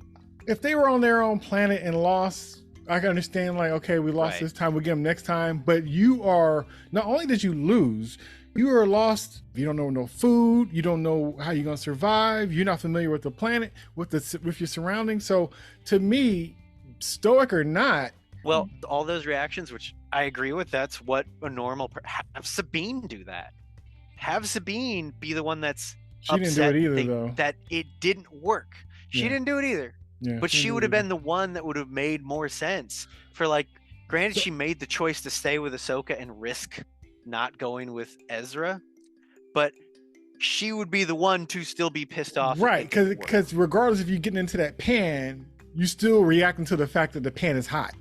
if they were on their own planet and lost, I can understand like, okay, we lost this time, we'll get them next time. But you are, not only did you lose, you are lost. You don't know no food. You don't know how you're gonna survive. You're not familiar with the planet, with your surroundings. So to me, stoic or not,
well, all those reactions, which I agree with, that's what a normal have Sabine do that. Have Sabine be the one that's
she didn't do it either, though.
That it didn't work.
She
Yeah.
didn't do it either.
Yeah,
But she would have been the one that would have made more sense for, like, granted,
So-
she made the choice to stay with Ahsoka and risk not going with Ezra, but she would be the one to still be pissed off.
right, because regardless if you're getting into that pan, you still reacting to the fact that the pan is hot.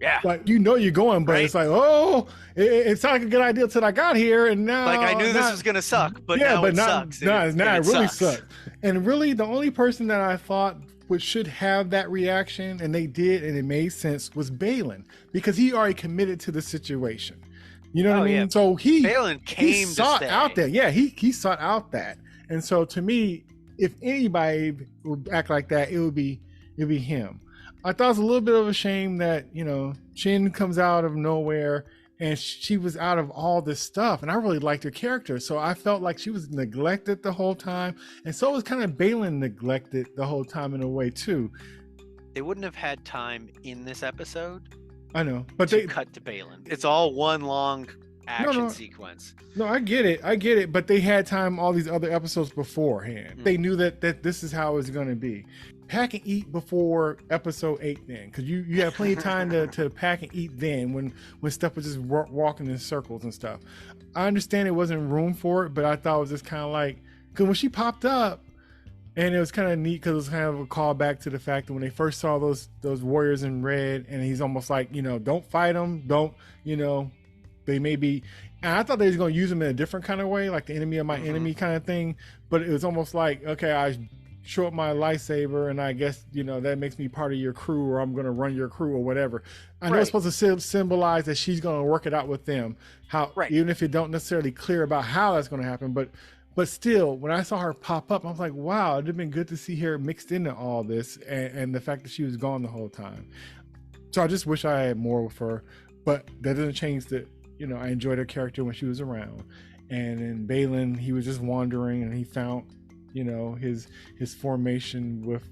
Yeah.
Like, you know you're going, but
Right.
it's like, oh, it sounded like a good idea until I got here, and now
Like, I knew this was gonna suck, but now it sucks.
Now it really
sucks.
sucks. And really, the only person that I thought should have that reaction, and they did, and it made sense, was Balin, because he already committed to the situation. You know what I mean?
Yeah.
So
Balin
he sought out that. Yeah, he sought out that. And so to me, if anybody would act like that, it'd be him. I thought it was a little bit of a shame that, Shin comes out of nowhere and she was out of all this stuff. And I really liked her character. So I felt like she was neglected the whole time. And so was kind of Balin neglected the whole time in a way too.
They wouldn't have had time in this episode.
I know, but
they cut to Balin. It's all one long action sequence.
No, I get it. But they had time all these other episodes beforehand. They knew that this is how it's going to be. Pack and eat before episode 8 then, because you had plenty of time to pack and eat then when stuff was just walking in circles and stuff. I understand it wasn't room for it, but I thought it was just kind of like, because when she popped up, and it was kind of neat because it was kind of a callback to the fact that when they first saw those warriors in red, and he's almost like, don't fight them, they may be, and I thought they was going to use them in a different kind of way, like the enemy of my enemy kind of thing, but it was almost like, okay, I show up my lightsaber, and I guess, that makes me part of your crew, or I'm going to run your crew or whatever. I know it's supposed to symbolize that she's going to work it out with them, even if it don't necessarily clear about how that's going to happen, but still, when I saw her pop up, I was like, wow, it'd have been good to see her mixed into all this, and the fact that she was gone the whole time. So I just wish I had more with her, but that doesn't change that, I enjoyed her character when she was around. And in Balin, he was just wandering, and he found, his formation with,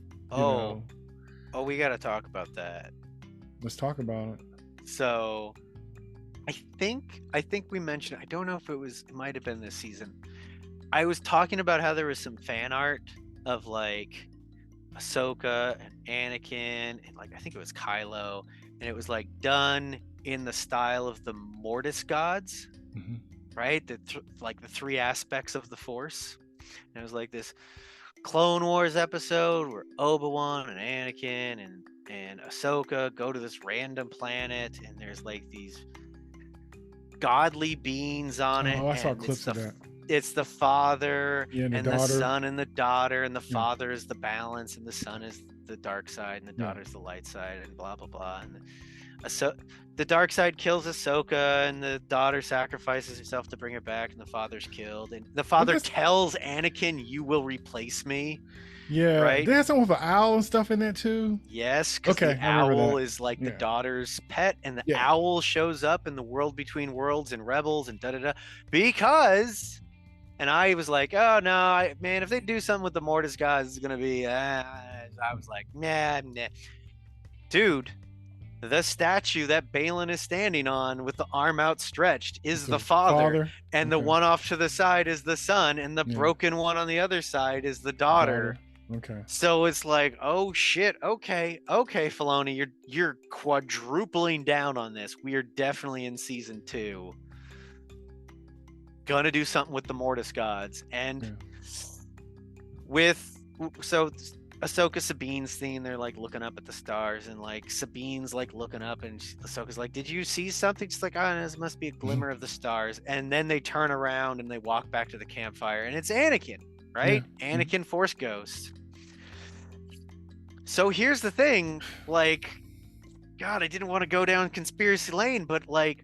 we got to talk about that.
Let's talk about it.
So I think we mentioned, I don't know if it might have been this season. I was talking about how there was some fan art of like Ahsoka and Anakin and like I think it was Kylo, and it was like done in the style of the Mortis gods, right? The three aspects of the Force. And it was like this Clone Wars episode where Obi-Wan and Anakin and Ahsoka go to this random planet, and there's like these godly beings on it.
Oh, I saw clips of that.
It's the father
and
the son and the daughter, and the father is the balance, and the son is the dark side, and the daughter is the light side, and blah blah blah. And the dark side kills Ahsoka, and the daughter sacrifices herself to bring it back, and the father's killed. And the father tells Anakin, "You will replace me."
Yeah,
right.
They had something with an owl and stuff in that too.
Yes, because the owl is like the daughter's pet, and the owl shows up in the World Between Worlds and Rebels and because. And I was like, oh no, man, if they do something with the Mortis gods, it's gonna be. I was like, nah. Dude, the statue that Balin is standing on with the arm outstretched is the father. And the one off to the side is the son, and the broken one on the other side is the daughter.
Okay.
So it's like, oh shit, okay, Filoni, you're quadrupling down on this. We are definitely in season 2. Gonna do something with the Mortis gods, and Ahsoka Sabine's theme, they're like looking up at the stars, and like Sabine's like looking up, and Ahsoka's like, did you see something? She's like, oh, this must be a glimmer of the stars. And then they turn around and they walk back to the campfire, and it's Anakin, right? Anakin Force Ghost. So here's the thing, like, God, I didn't want to go down conspiracy lane, but like,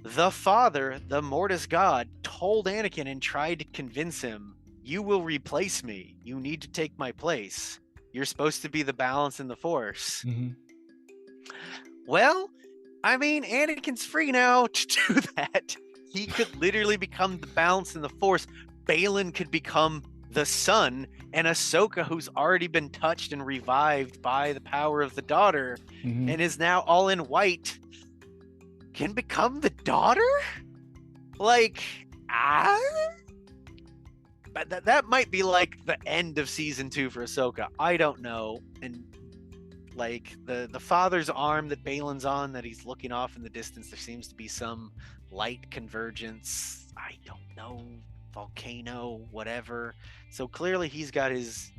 the father, the Mortis god, told Anakin and tried to convince him, you will replace me. You need to take my place. You're supposed to be the balance in the Force. Well, I mean, Anakin's free now to do that. He could literally become the balance in the Force. Balin could become the son, and Ahsoka, who's already been touched and revived by the power of the daughter and is now all in white, can become the daughter? Like, but that might be like the end of season 2 for Ahsoka. I don't know. And like the father's arm that Balin's on, that he's looking off in the distance, there seems to be some light convergence. I don't know, volcano, whatever. So clearly he's got his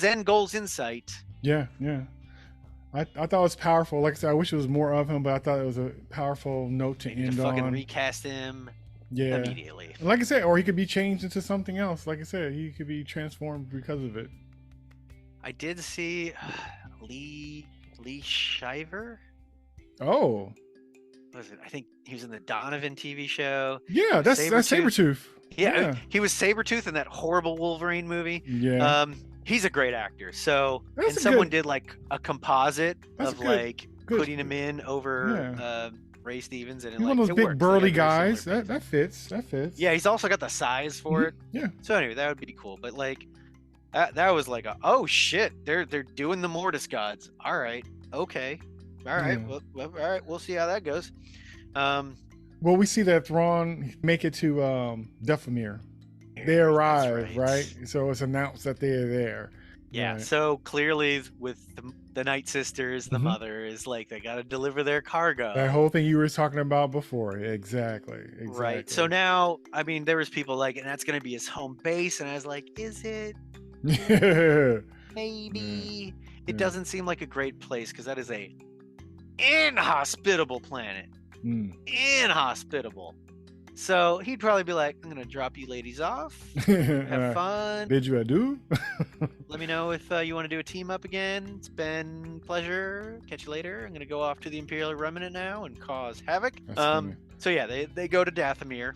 end goals in sight.
Yeah. I thought it was powerful. Like I said, I wish it was more of him, but I thought it was a powerful note to end
fucking
on.
Recast him.
Yeah.
Immediately.
And like I said, or he could be changed into something else. Like I said, he could be transformed because of it.
I did see Lee Shiver.
Oh.
What was it? I think he was in the Donovan TV show.
Yeah, that's Sabretooth.
Yeah, he was Sabretooth in that horrible Wolverine movie.
Yeah.
He's a great actor. So,
That's
and someone did like a composite of
good.
putting him in over Ray Stevens, and
he's one of those big burly guys. That fits.
Yeah, he's also got the size for it.
Yeah.
So anyway, that would be cool. But like, that was like oh shit, they're doing the Mortis gods. All right, okay, all right, well, all right, we'll see how that goes.
Well, we see that Thrawn make it to Dathomir. They arrive, right? So it's announced that they're there.
Yeah,
right.
So clearly with the Night Sisters, the mother is like, they got to deliver their cargo.
That whole thing you were talking about before. Exactly.
Right. So now, I mean, there was people like, and that's going to be his home base. And I was like, is it? Maybe. It doesn't seem like a great place because that is a inhospitable planet. Inhospitable. So he'd probably be like, I'm going to drop you ladies off. Have fun.
Bid you adieu.
Let me know if you want to do a team up again. It's been a pleasure. Catch you later. I'm going to go off to the Imperial Remnant now and cause havoc. So yeah, they go to Dathomir,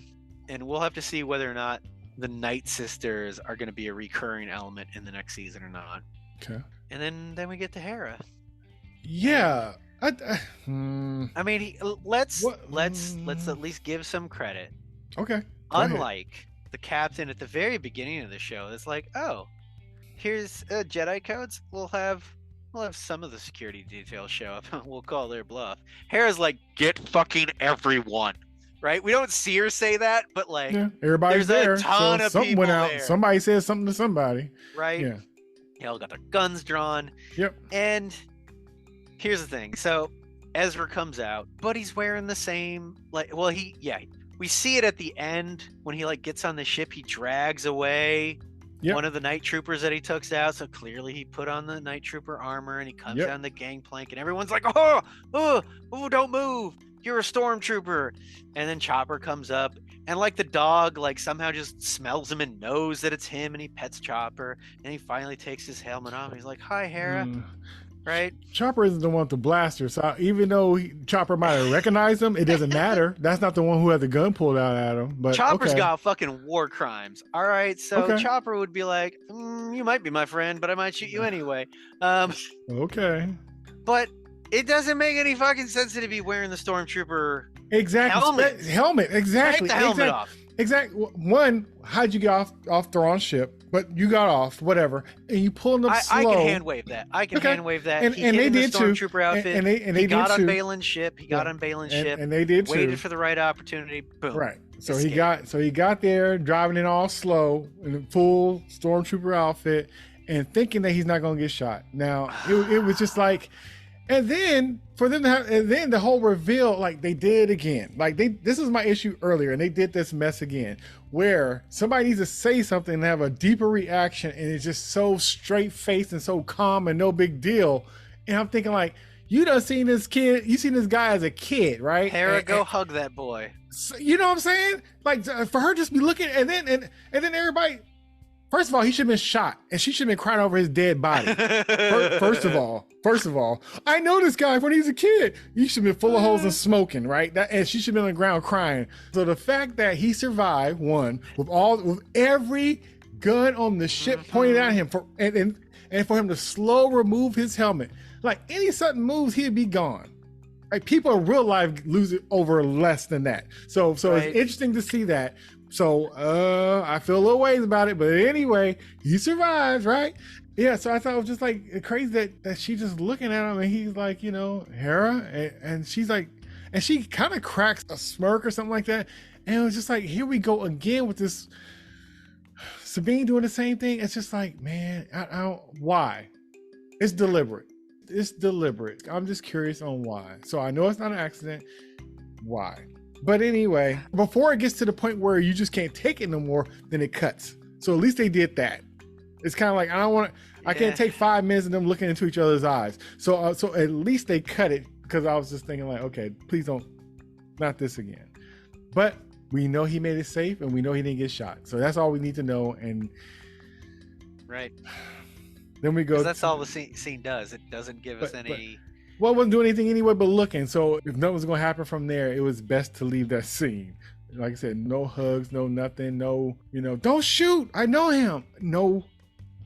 and we'll have to see whether or not the Night Sisters are going to be a recurring element in the next season or not.
Okay.
And then we get to Hera.
Yeah.
I mean, let's at least give some credit.
Okay.
Unlike the captain at the very beginning of the show, it's like, oh, here's Jedi codes. We'll have some of the security details show up. We'll call their bluff. Hera's like, get fucking everyone. Right? We don't see her say that, but like,
everybody's there.
There's a ton of
something
people
went out.
there.
Somebody said something to somebody.
Right?
Yeah.
They all got their guns drawn.
Yep.
And here's the thing. So Ezra comes out, but he's wearing the same, we see it at the end when he like gets on the ship. He drags away one of the night troopers that he took out. So clearly he put on the night trooper armor and he comes down the gangplank and everyone's like, oh, don't move. You're a stormtrooper. And then Chopper comes up and like the dog like somehow just smells him and knows that it's him, and he pets Chopper and he finally takes his helmet off and he's like, hi, Hera. Right?
Chopper isn't the one with the blaster, so even though Chopper might have recognized him, it doesn't matter. That's not the one who had the gun pulled out at him. But
Chopper's got fucking war crimes. All right, so Chopper would be like, you might be my friend, but I might shoot you anyway.
Okay.
But it doesn't make any fucking sense to be wearing the stormtrooper
helmet. Exactly.
Take the helmet off.
Exactly. One, how'd you get off Thrawn's ship? But you got off, whatever, and you pulled them slow.
I can hand wave that.
And they did too.
Stormtrooper outfit.
And they
got
did
on
too.
Balin's ship. He got on Balin's ship.
And they did too.
Waited for the right opportunity. Boom.
Right. So he got there, driving it all slow in a full Stormtrooper outfit, and thinking that he's not going to get shot. Now it was just like, and then for them to have, and then the whole reveal, like they did again. Like this is my issue earlier, and they did this mess again, where somebody needs to say something and have a deeper reaction, and it's just so straight faced and so calm and no big deal. And I'm thinking like, you done seen this kid, you seen this guy as a kid, right?
Hera, go hug that boy.
So, you know what I'm saying? Like for her just be looking, and then everybody. First of all, he should have been shot, and she should have been crying over his dead body. First of all, I know this guy when he's a kid. You should have been full of holes and smoking, right? And she should have been on the ground crying. So the fact that he survived, one, with every gun on the ship pointed at him, and for him to slow remove his helmet, like any sudden moves, he'd be gone. Like people in real life lose it over less than that. So It's interesting to see that. So I feel a little ways about it, but anyway, he survives, right? Yeah, so I thought it was just like crazy that she's just looking at him and he's like, Hera, and she's like, and she kind of cracks a smirk or something like that, and it was just like, here we go again with this. Sabine doing the same thing. It's just like, man, I don't. Why? It's deliberate. It's deliberate. I'm just curious on why. So I know it's not an accident. Why? But anyway, before it gets to the point where you just can't take it no more, then it cuts. So at least they did that. It's kind of like, I can't take 5 minutes of them looking into each other's eyes. So at least they cut it, because I was just thinking like, okay, please don't, not this again. But we know he made it safe, and we know he didn't get shot. So that's all we need to know. And
right.
Then we go.
That's all the scene does. It doesn't give us any.
Well, it wasn't doing anything anyway but looking. So if nothing was going to happen from there, it was best to leave that scene. Like I said, no hugs, no nothing, no, don't shoot. I know him. No,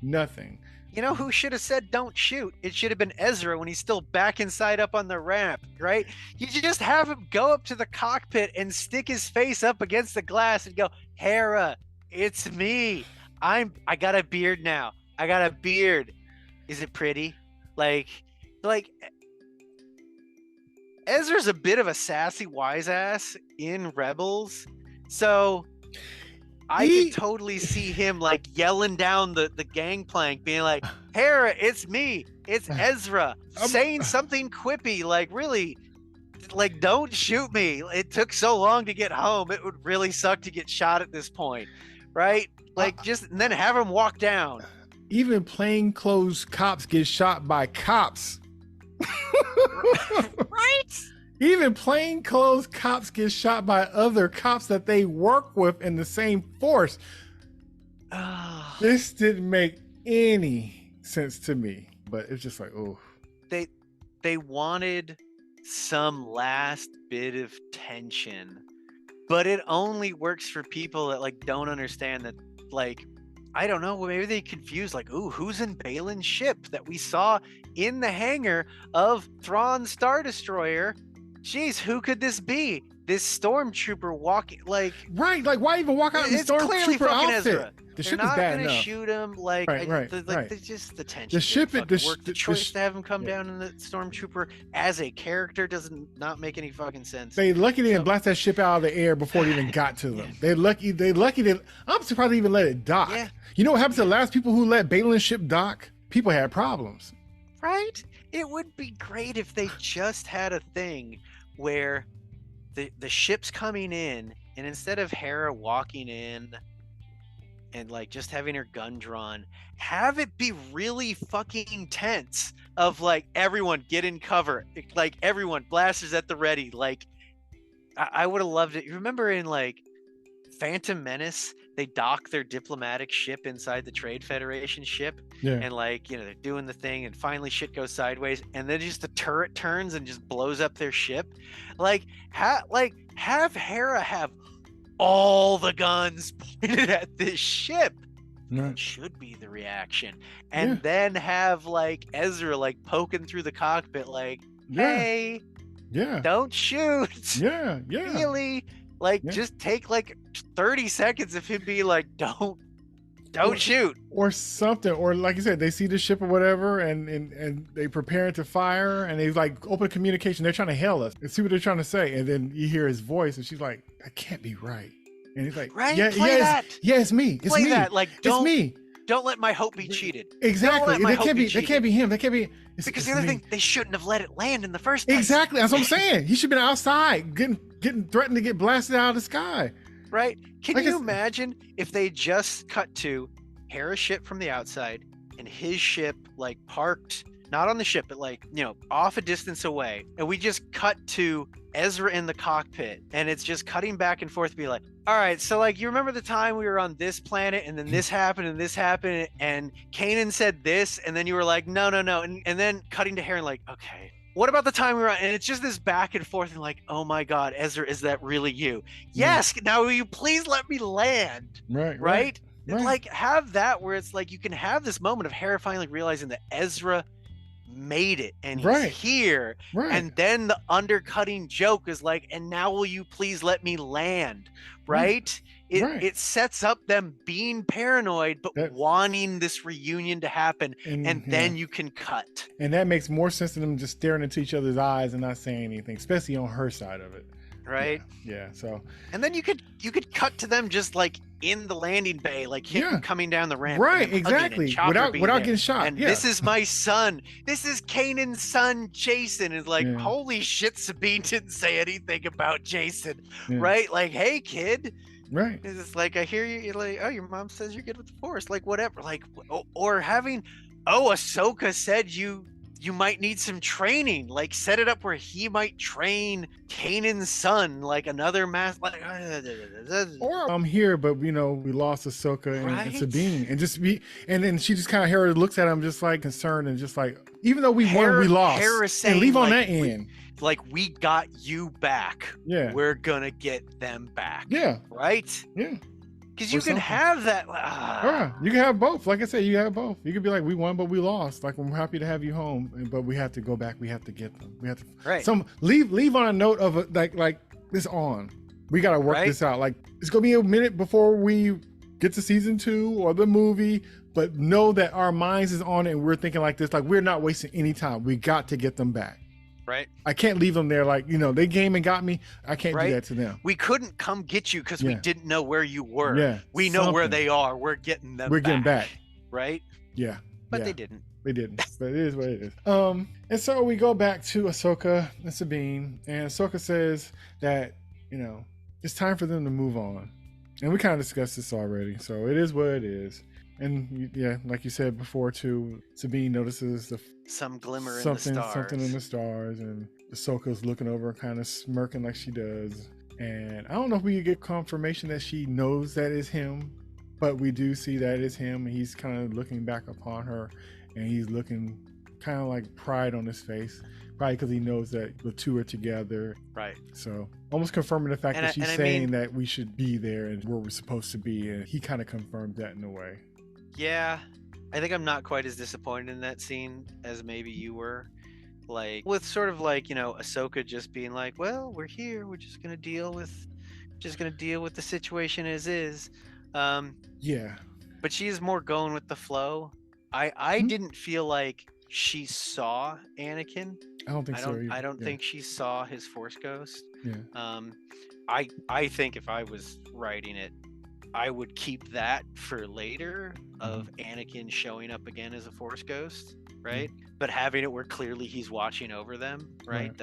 nothing.
You know who should have said don't shoot? It should have been Ezra when he's still back inside up on the ramp, right? You just have him go up to the cockpit and stick his face up against the glass and go, Hera, it's me. I got a beard now. I got a beard. Is it pretty? Like Ezra's a bit of a sassy wise ass in Rebels. So I could totally see him like yelling down the gangplank, being like, Hera, it's me. It's Ezra. Saying something quippy, like, really, like, don't shoot me. It took so long to get home. It would really suck to get shot at this point. Right? Like, and then have him walk down.
Even plainclothes cops get shot by cops.
Right?
Even plainclothes cops get shot by other cops that they work with in the same force. This didn't make any sense to me, but it's just like, oh.
They wanted some last bit of tension, but it only works for people that like don't understand that, like, I don't know, maybe they confused, like, ooh, who's in Balin's ship that we saw in the hangar of Thrawn's Star Destroyer? Jeez, who could this be? This stormtrooper walking, like...
Right, like, why even walk out in the stormtrooper outfit?
Ezra.
The ship is bad enough.
They're not going to shoot him, like,
right.
just the tension.
The ship,
the choice to have him come down in the stormtrooper as a character does not make any fucking sense.
They lucky they didn't blast that ship out of the air before it even got to them. They lucky that I'm surprised they even let it dock.
Yeah.
You know what happened to the last people who let Balin's ship dock? People had problems.
Right? It would be great if they just had a thing where the ship's coming in, and instead of Hera walking in and like just having her gun drawn, have it be really fucking tense of like, everyone get in cover, like everyone blasters at the ready. Like I would have loved it. You remember in like Phantom Menace, they dock their diplomatic ship inside the Trade Federation ship, and like, they're doing the thing, and finally shit goes sideways, and then just the turret turns and just blows up their ship. Like, have Hera have all the guns pointed at this ship. That should be the reaction, and then have like Ezra like poking through the cockpit, like, hey, don't shoot. Really. Like, just take like 30 seconds of him being like, don't shoot.
Or something. Or like you said, they see the ship or whatever, and they prepare to fire, and they like open communication. They're trying to hail us and see what they're trying to say. And then you hear his voice, and she's like, that can't be right. And he's like,
right?
It's me. It's
Play
me.
that. Like,
it's me.
Don't let my hope be cheated.
Exactly. That can't be him. That can't be.
Because the other thing, they shouldn't have let it land in the first place.
Exactly. That's what I'm saying. He should have been outside, getting threatened to get blasted out of the sky.
Right? Can you imagine if they just cut to Hera's ship from the outside and his ship like parked, not on the ship, but like, off a distance away, and we just cut to Ezra in the cockpit, and it's just cutting back and forth to be like, all right, so like, you remember the time we were on this planet, and then this happened, and Kanan said this, and then you were like, no, and then cutting to Hera and like, okay, what about the time we were on? And it's just this back and forth, and like, oh my God, Ezra, is that really you? Yes, now will you please let me land? Right? Like, have that where it's like, you can have this moment of Hera finally realizing that Ezra made it, and he's here, and then the undercutting joke is like, and now will you please let me land? Right? It sets up them being paranoid but wanting this reunion to happen, and then you can cut,
and that makes more sense than them just staring into each other's eyes and not saying anything, especially on her side of it.
Right?
So,
and then you could cut to them just like
in the landing bay, like him
Yeah.
coming down the ramp.
Right,
and him hugging, and
exactly.
Chopper
Without
being
without
there.
getting shot.
And
Yeah.
this is my son. This is Kanan's son, Jason. Is like,
Yeah.
holy shit, Sabine didn't say anything about Jason,
Yeah.
right? Like, hey, kid.
Right.
It's just like, I hear you. You're like, oh, your mom says you're good with the Force. Like, whatever. Like, or having, oh, Ahsoka said you might need some training. Like, set it up where he might train Kanan's son, like another mass. Like,
Or I'm here, but we lost Ahsoka and
Right?
Sabine, and then she just kind of Hera looks at him just like concerned and just like, even though we won, we lost,
Hera
and
saying,
leave on
like,
that end.
like, we got you back.
Yeah.
We're gonna get them back.
Yeah.
Right?
Yeah.
Because
Or
you can
something.
have that.
Yeah, you can have both. Like I said, you have both. You could be like, we won, but we lost. Like, we're happy to have you home, but we have to go back. We have to get them. We have to.
Right.
Leave on a note of like this on. We got to work
Right?
this out. Like, it's gonna be a minute before we get to season 2 or the movie, but know that our minds is on it and we're thinking like this. Like, we're not wasting any time. We got to get them back.
Right.
I can't leave them there. Like, they came and got me. I can't
Right.
do that to them.
We couldn't come get you because we
Yeah.
didn't know where you were.
Yeah,
We know where
something.
they are. We're getting them.
We're getting back.
Right.
Yeah.
But
yeah.
they didn't.
They didn't, but it is what it is. And so we go back to Ahsoka and Sabine, and Ahsoka says that, it's time for them to move on. And we kind of discussed this already, so it is what it is. And yeah, like you said before too, Sabine notices
Some glimmer
something
in the stars.
in the stars, and Ahsoka's looking over, kind of smirking like she does. And I don't know if we could get confirmation that she knows that is him, but we do see that is him, and he's kind of looking back upon her, and he's looking kind of like pride on his face, probably because he knows that the two are together.
Right.
So almost confirming the fact
And
that she's
I
saying
mean-
that we should be there and where we're supposed to be, and he kind of confirmed that in a way.
Yeah. I think I'm not quite as disappointed in that scene as maybe you were. Like, with sort of like, Ahsoka just being like, well, we're here. We're just gonna deal with the situation as is.
Yeah.
But she is more going with the flow. I
Hmm?
didn't feel like she saw Anakin.
I don't think so either.
I don't
Yeah.
think she saw his Force ghost.
Yeah.
I think if I was writing it, I would keep that for later of Anakin showing up again as a Force ghost, right? But having it where clearly he's watching over them, right?
Right.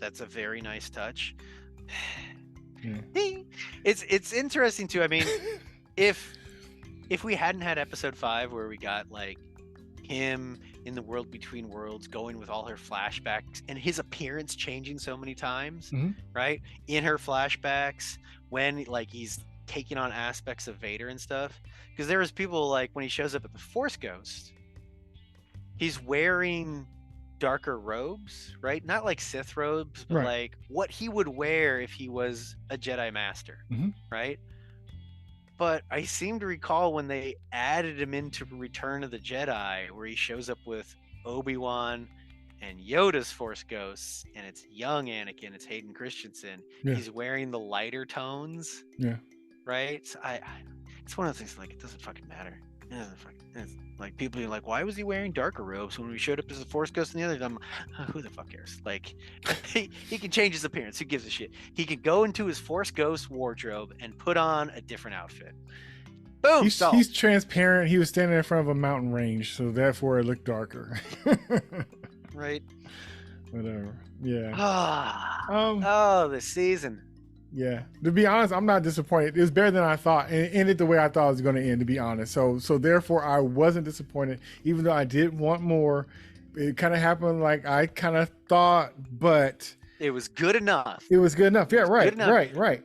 That's a very nice touch.
Yeah.
It's interesting too. I mean, if we hadn't had episode 5 where we got like him in the world between worlds going with all her flashbacks and his appearance changing so many times,
Mhm.
right? In her flashbacks, when like he's taking on aspects of Vader and stuff, because there was people like when he shows up at the Force Ghost, he's wearing darker robes, right? Not like Sith robes, but
Right.
like what he would wear if he was a Jedi Master,
Mhm.
right? But I seem to recall when they added him into Return of the Jedi, where he shows up with Obi-Wan and Yoda's Force ghosts, and it's young Anakin, it's Hayden Christensen.
Yeah.
He's wearing the lighter tones,
Yeah.
right? So it's one of those things like it doesn't fucking matter. It doesn't fucking. It's like people are like, why was he wearing darker robes when we showed up as a Force ghost in the other? I'm like, who the fuck cares? Like, he can change his appearance. Who gives a shit? He can go into his Force ghost wardrobe and put on a different outfit. Boom.
He's transparent. He was standing in front of a mountain range, so therefore it looked darker.
right.
Whatever. Yeah.
Ah. Oh, this season.
Yeah. To be honest, I'm not disappointed. It was better than I thought, and it ended the way I thought it was going to end. To be honest, so therefore I wasn't disappointed, even though I did want more. It kind of happened like I kind of thought, but
it was good enough.
It was good enough. Yeah. Right. Right.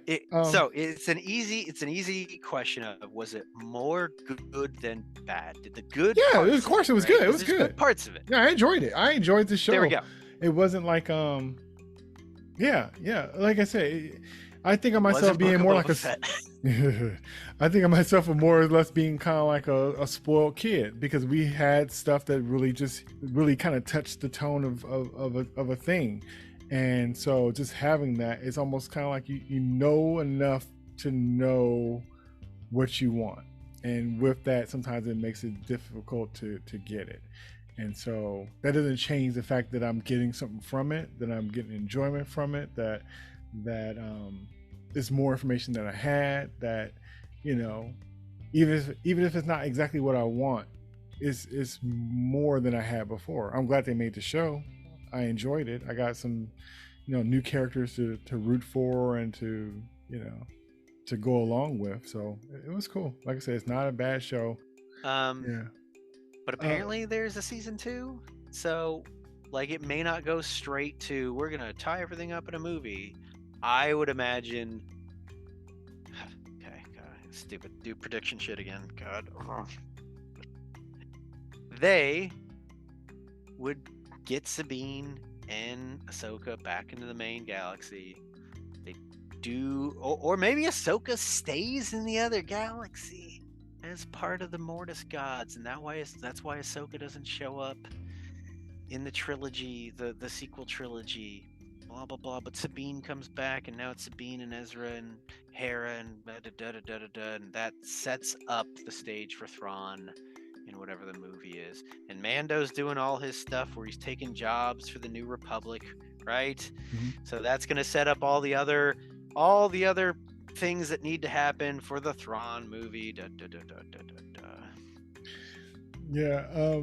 So it's an easy question of, was it more good than bad? Did the good?
Yeah.
Parts
Of course, it was
right?
good. It was good.
Good parts of it.
Yeah, I enjoyed it. I enjoyed the show.
There we go.
It wasn't like Yeah. Like I said, I think of myself being more like I think of myself as more or less being kind of like a spoiled kid, because we had stuff that really kind of touched the tone of a thing, and so just having that, it's almost kind of like you know enough to know what you want, and with that sometimes it makes it difficult to get it. And so that doesn't change the fact that I'm getting something from it, that I'm getting enjoyment from it, that it's more information than I had, that you know, even if it's not exactly what I want, it's more than I had before. I'm glad they made the show. I enjoyed it. I got some, new characters to root for and to, to go along with. So it was cool. Like I said, it's not a bad show. Yeah.
But apparently there's a season 2. So like it may not go straight to we're gonna tie everything up in a movie. I would imagine. Okay, God, stupid. Do prediction shit again. God. They would get Sabine and Ahsoka back into the main galaxy. They do, or maybe Ahsoka stays in the other galaxy as part of the Mortis gods, and that's why Ahsoka doesn't show up in the trilogy, the sequel trilogy. Blah blah blah. But Sabine comes back, and now it's Sabine and Ezra and Hera and and that sets up the stage for Thrawn in whatever the movie is. And Mando's doing all his stuff where he's taking jobs for the New Republic, right?
Mm-hmm.
So that's going to set up all the other things that need to happen for the Thrawn movie.
Yeah,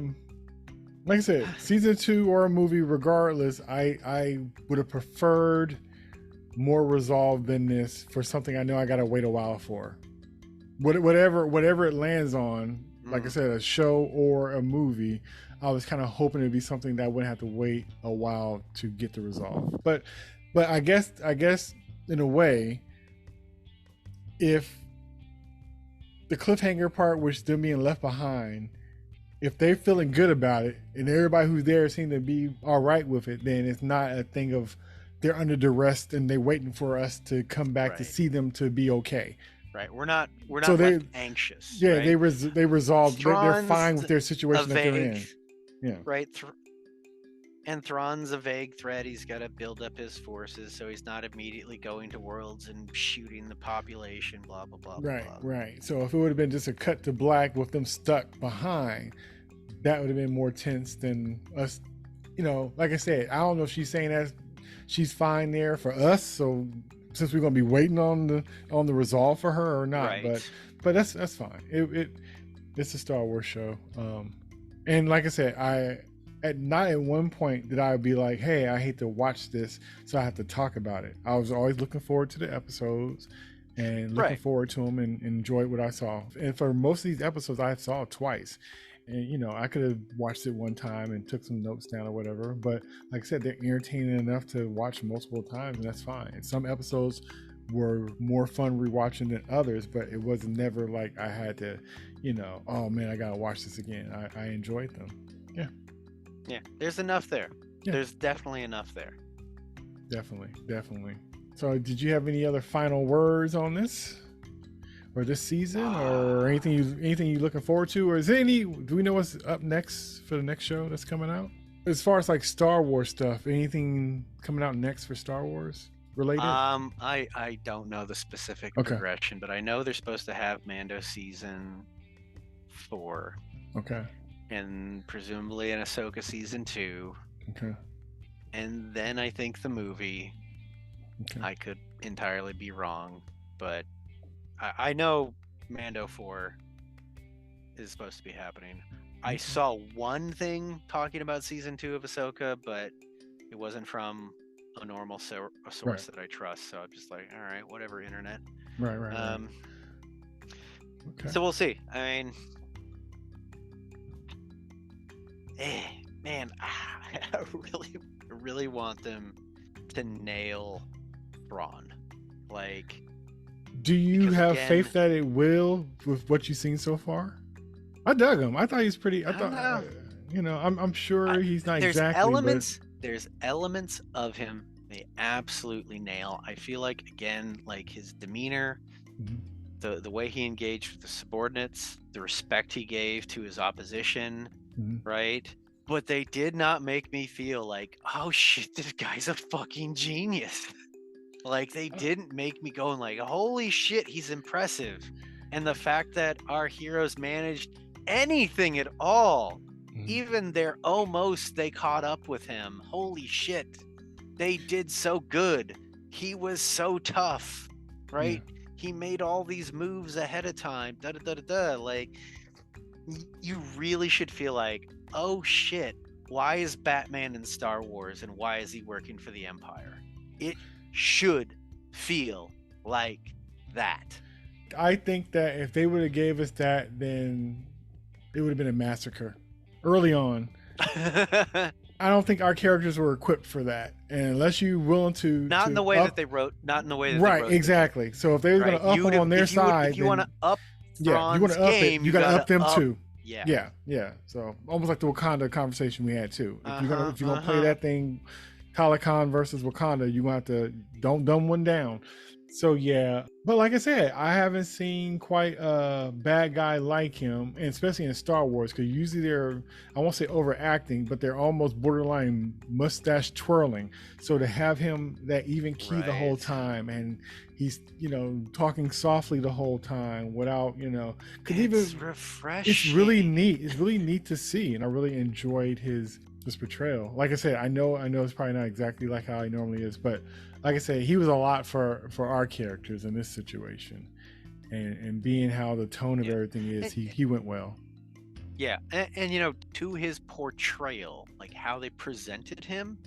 like I said, season 2 or a movie, regardless, I would have preferred more resolve than this for something I know I gotta wait a while for. Whatever it lands on, like I said, a show or a movie, I was kind of hoping it'd be something that I wouldn't have to wait a while to get the resolve. But I guess in a way, if the cliffhanger part was them being left behind, if they're feeling good about it and everybody who's there seems to be all right with it, then it's not a thing of they're under duress and they're waiting for us to come back to see them to be okay.
Right, we're not
so
left anxious.
Yeah,
right?
they resolved. They're fine with their situation that they're in. Yeah,
right. And Thrawn's a vague threat. He's got to build up his forces, so he's not immediately going to worlds and shooting the population. Blah blah blah.
Right,
blah.
right. So if it would have been just a cut to black with them stuck behind, that would have been more tense than us. Like I said, I don't know if she's saying that she's fine there for us. So since we're gonna be waiting on the resolve for her or not,
right.
but that's fine. It's a Star Wars show, and like I said, not at one point did I be like, hey, I hate to watch this, so I have to talk about it. I was always looking forward to the episodes and looking forward to them and enjoyed what I saw. And for most of these episodes, I saw twice. And, I could have watched it one time and took some notes down or whatever. But like I said, they're entertaining enough to watch multiple times, and that's fine. And some episodes were more fun rewatching than others, but it was never like I had to, oh man, I got to watch this again. I enjoyed them. Yeah.
Yeah, there's enough there.
Yeah.
There's definitely enough there.
Definitely. So did you have any other final words on this? Or this season, or anything you looking forward to, or is there do we know what's up next for the next show that's coming out? As far as like Star Wars stuff, anything coming out next for Star Wars related?
I don't know the specific progression, but I know they're supposed to have Mando season 4.
Okay.
And presumably an Ahsoka season 2.
Okay.
And then I think the movie.
Okay.
I could entirely be wrong, but I know Mando 4 is supposed to be happening. I saw one thing talking about season 2 of Ahsoka, but it wasn't from a normal source that I trust. So I'm just like, all right, whatever, internet.
Right. Okay.
So we'll see. I mean, man, I really want them to nail Thrawn. Like,
do you have faith that it will with what you've seen so far? I dug him. I thought he was pretty. I thought, I'm sure he's not exactly.
There's elements of him they absolutely nail. I feel like, again, like his demeanor, the way he engaged with the subordinates, the respect he gave to his opposition, right? But they did not make me feel like, oh shit, this guy's a fucking genius. Like, they didn't make me go and like, holy shit, he's impressive. And the fact that our heroes managed anything at all, even they caught up with him. Holy shit. They did so good. He was so tough, right?
he made all these moves ahead of time. Da da da da da. Like, you really should feel like, oh shit, why is Batman in Star Wars and why is he working for the Empire? It should feel like that.
I think that if they would have gave us that, then it would have been a massacre early on. I don't think our characters were equipped for that, and unless you're willing to
not in the way that they wrote, not in the way that
right,
they wrote
exactly. So if they were going to up them on their side,
if you want to up
yeah, you want to up
game,
it, you got to up them too.
Yeah.
Yeah. So almost like the Wakanda conversation we had too. If you're gonna play that thing, Talokan versus Wakanda, you want to don't dumb one down. So yeah, but like I said, I haven't seen quite a bad guy like him, and especially in Star Wars, because usually they're, I won't say overacting, but they're almost borderline mustache twirling. So to have him that even key the whole time, and he's, you know, talking softly the whole time without, you know,
it's refreshing.
It's really neat. It's really neat to see, and I really enjoyed his portrayal. Like I said, I know it's probably not exactly like how he normally is, but like I said, he was a lot for our characters in this situation, and being how the tone of everything is, he went well.
Yeah, and you know, to his portrayal, like how they presented him.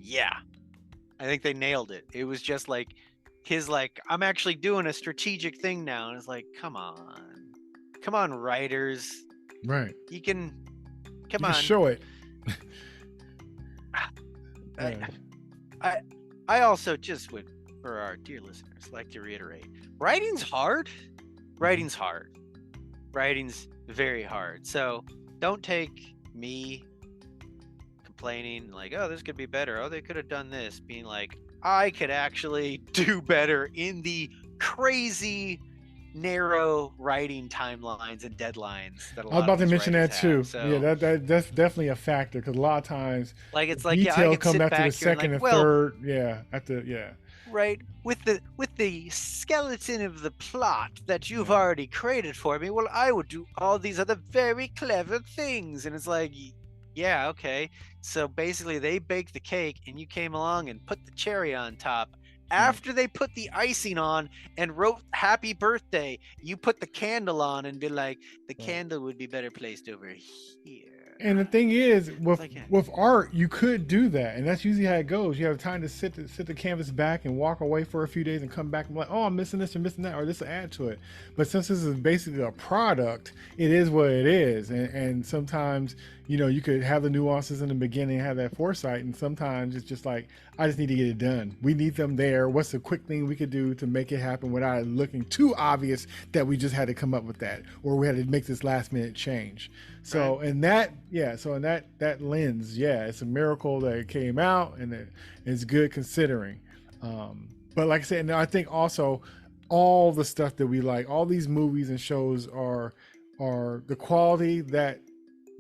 Yeah, I think they nailed it. It was just like his I'm actually doing a strategic thing now, and it's like, come on, writers,
right?
You can
show it.
I also just would, for our dear listeners, like to reiterate, writing's hard. Writing's very hard. So don't take me complaining like, oh, this could be better. Oh, they could have done this. Being like, I could actually do better in the crazy narrow writing timelines and deadlines that a lot
I was about to mention that too.
So,
yeah, that's definitely a factor, because a lot of times
like it's like
detail
I
come
sit
after
back
the second
and
third.
Right, with the skeleton of the plot that you've already created for me. Well, I would do all these other very clever things, and it's like, yeah, okay. So basically, they baked the cake, and you came along and put the cherry on top. After they put the icing on and wrote happy birthday, you put the candle on and be like, the candle would be better placed over here.
And the thing is, with art, you could do that, and that's usually how it goes. You have time to sit the canvas back and walk away for a few days and come back and be like, oh, I'm missing this or missing that, or this will add to it. But since this is basically a product, it is what it is. And sometimes, you know, you could have the nuances in the beginning, have that foresight, and sometimes it's just like, I just need to get it done. We need them there. What's the quick thing we could do to make it happen without it looking too obvious that we just had to come up with that, or we had to make this last minute change. So in that lens, it's a miracle that it came out, and it's good considering. But like I said, and I think also all the stuff that we like, all these movies and shows are the quality that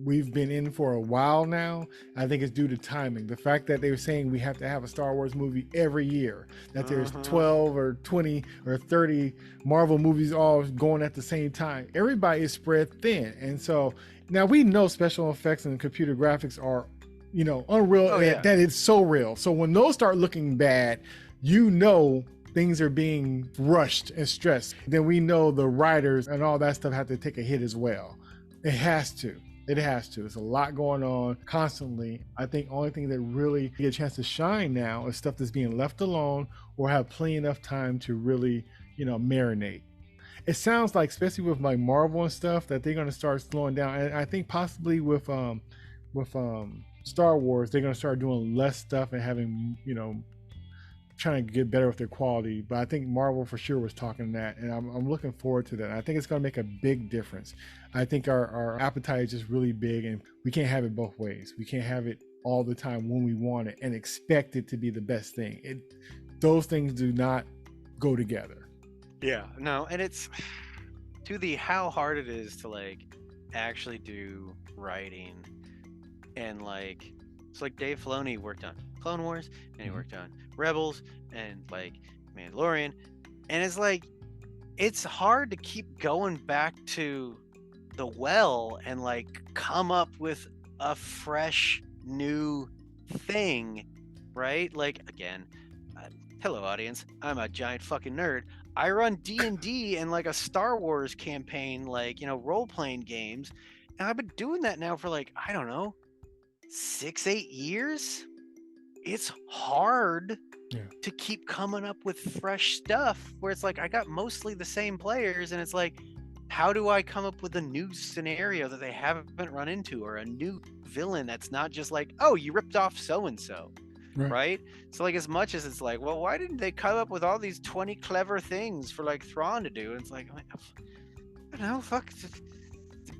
we've been in for a while now. I think it's due to timing. The fact that they were saying we have to have a Star Wars movie every year, that there's 12 or 20 or 30 Marvel movies all going at the same time. Everybody is spread thin. And so now we know special effects and computer graphics are, you know, unreal, that it's so real. So when those start looking bad, you know, things are being rushed and stressed. Then we know the writers and all that stuff have to take a hit as well. It has to. It's a lot going on constantly. I think only thing that really get a chance to shine now is stuff that's being left alone or have plenty enough time to really, you know, marinate. It sounds like, especially with like Marvel and stuff, that they're going to start slowing down. And I think possibly with Star Wars, they're going to start doing less stuff and having, you know, trying to get better with their quality. But I think Marvel for sure was talking that, and I'm looking forward to that. I think it's going to make a big difference. I think our appetite is just really big, and we can't have it both ways. We can't have it all the time when we want it and expect it to be the best thing. Those things do not go together.
Yeah, no, and it's to the how hard it is to like actually do writing, and like it's like Dave Filoni worked on Clone Wars, and he worked on Rebels, and like Mandalorian, and it's like it's hard to keep going back to the well and like come up with a fresh new thing, right? Like, again, hello audience, I'm a giant fucking nerd. I run D&D and like a Star Wars campaign, like, role-playing games. And I've been doing that now for like, I don't know, 6-8 years. It's hard to keep coming up with fresh stuff where it's like, I got mostly the same players, and it's like, how do I come up with a new scenario that they haven't run into, or a new villain that's not just like, oh, you ripped off so-and-so, right? So like, as much as it's like, well, why didn't they come up with all these 20 clever things for like Thrawn to do? And it's like, I don't know, fuck.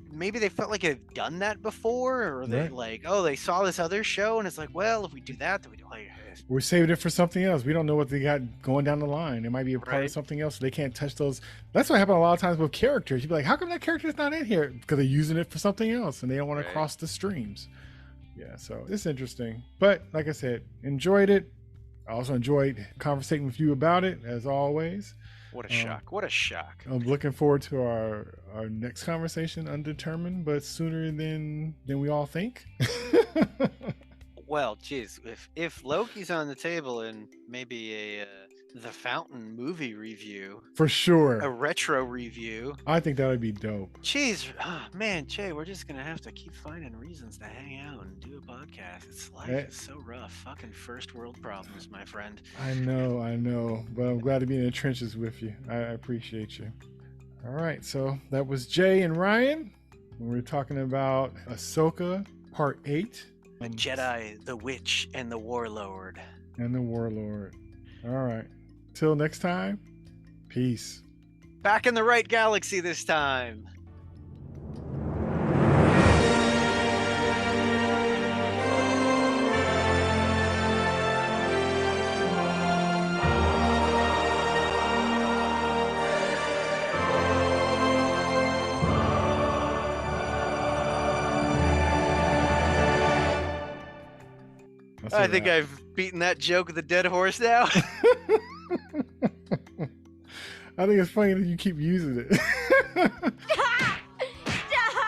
Maybe they felt like they've done that before, or they like, oh, they saw this other show, and it's like, well, if we do that, then we do like this.
We're saving it for something else. We don't know what they got going down the line. It might be a part of something else. So they can't touch those. That's what happened a lot of times with characters. You'd be like, how come that character is not in here? Because they're using it for something else, and they don't want to cross the streams. Yeah, so it's interesting. But like I said, enjoyed it. I also enjoyed conversating with you about it, as always.
What a shock. What a shock.
I'm looking forward to our next conversation, undetermined, but sooner than we all think.
Well, geez, if Loki's on the table and maybe the Fountain movie review.
For sure.
A retro review.
I think that would be dope.
Jeez, man, Jay, we're just going to have to keep finding reasons to hang out and do a podcast. Life is so rough. Fucking first world problems, my friend.
I know. But I'm glad to be in the trenches with you. I appreciate you. All right, so that was Jay and Ryan. We were talking about Ahsoka Part 8.
The Jedi, the Witch, and the Warlord.
All right. Till next time, peace.
Back in the right galaxy this time. I think I've beaten that joke with a dead horse now.
I think it's funny that you keep using it.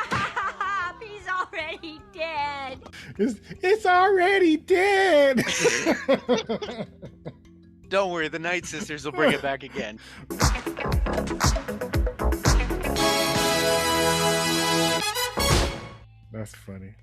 Stop! He's already dead.
It's already dead.
Don't worry, the Night Sisters will bring it back again.
That's funny.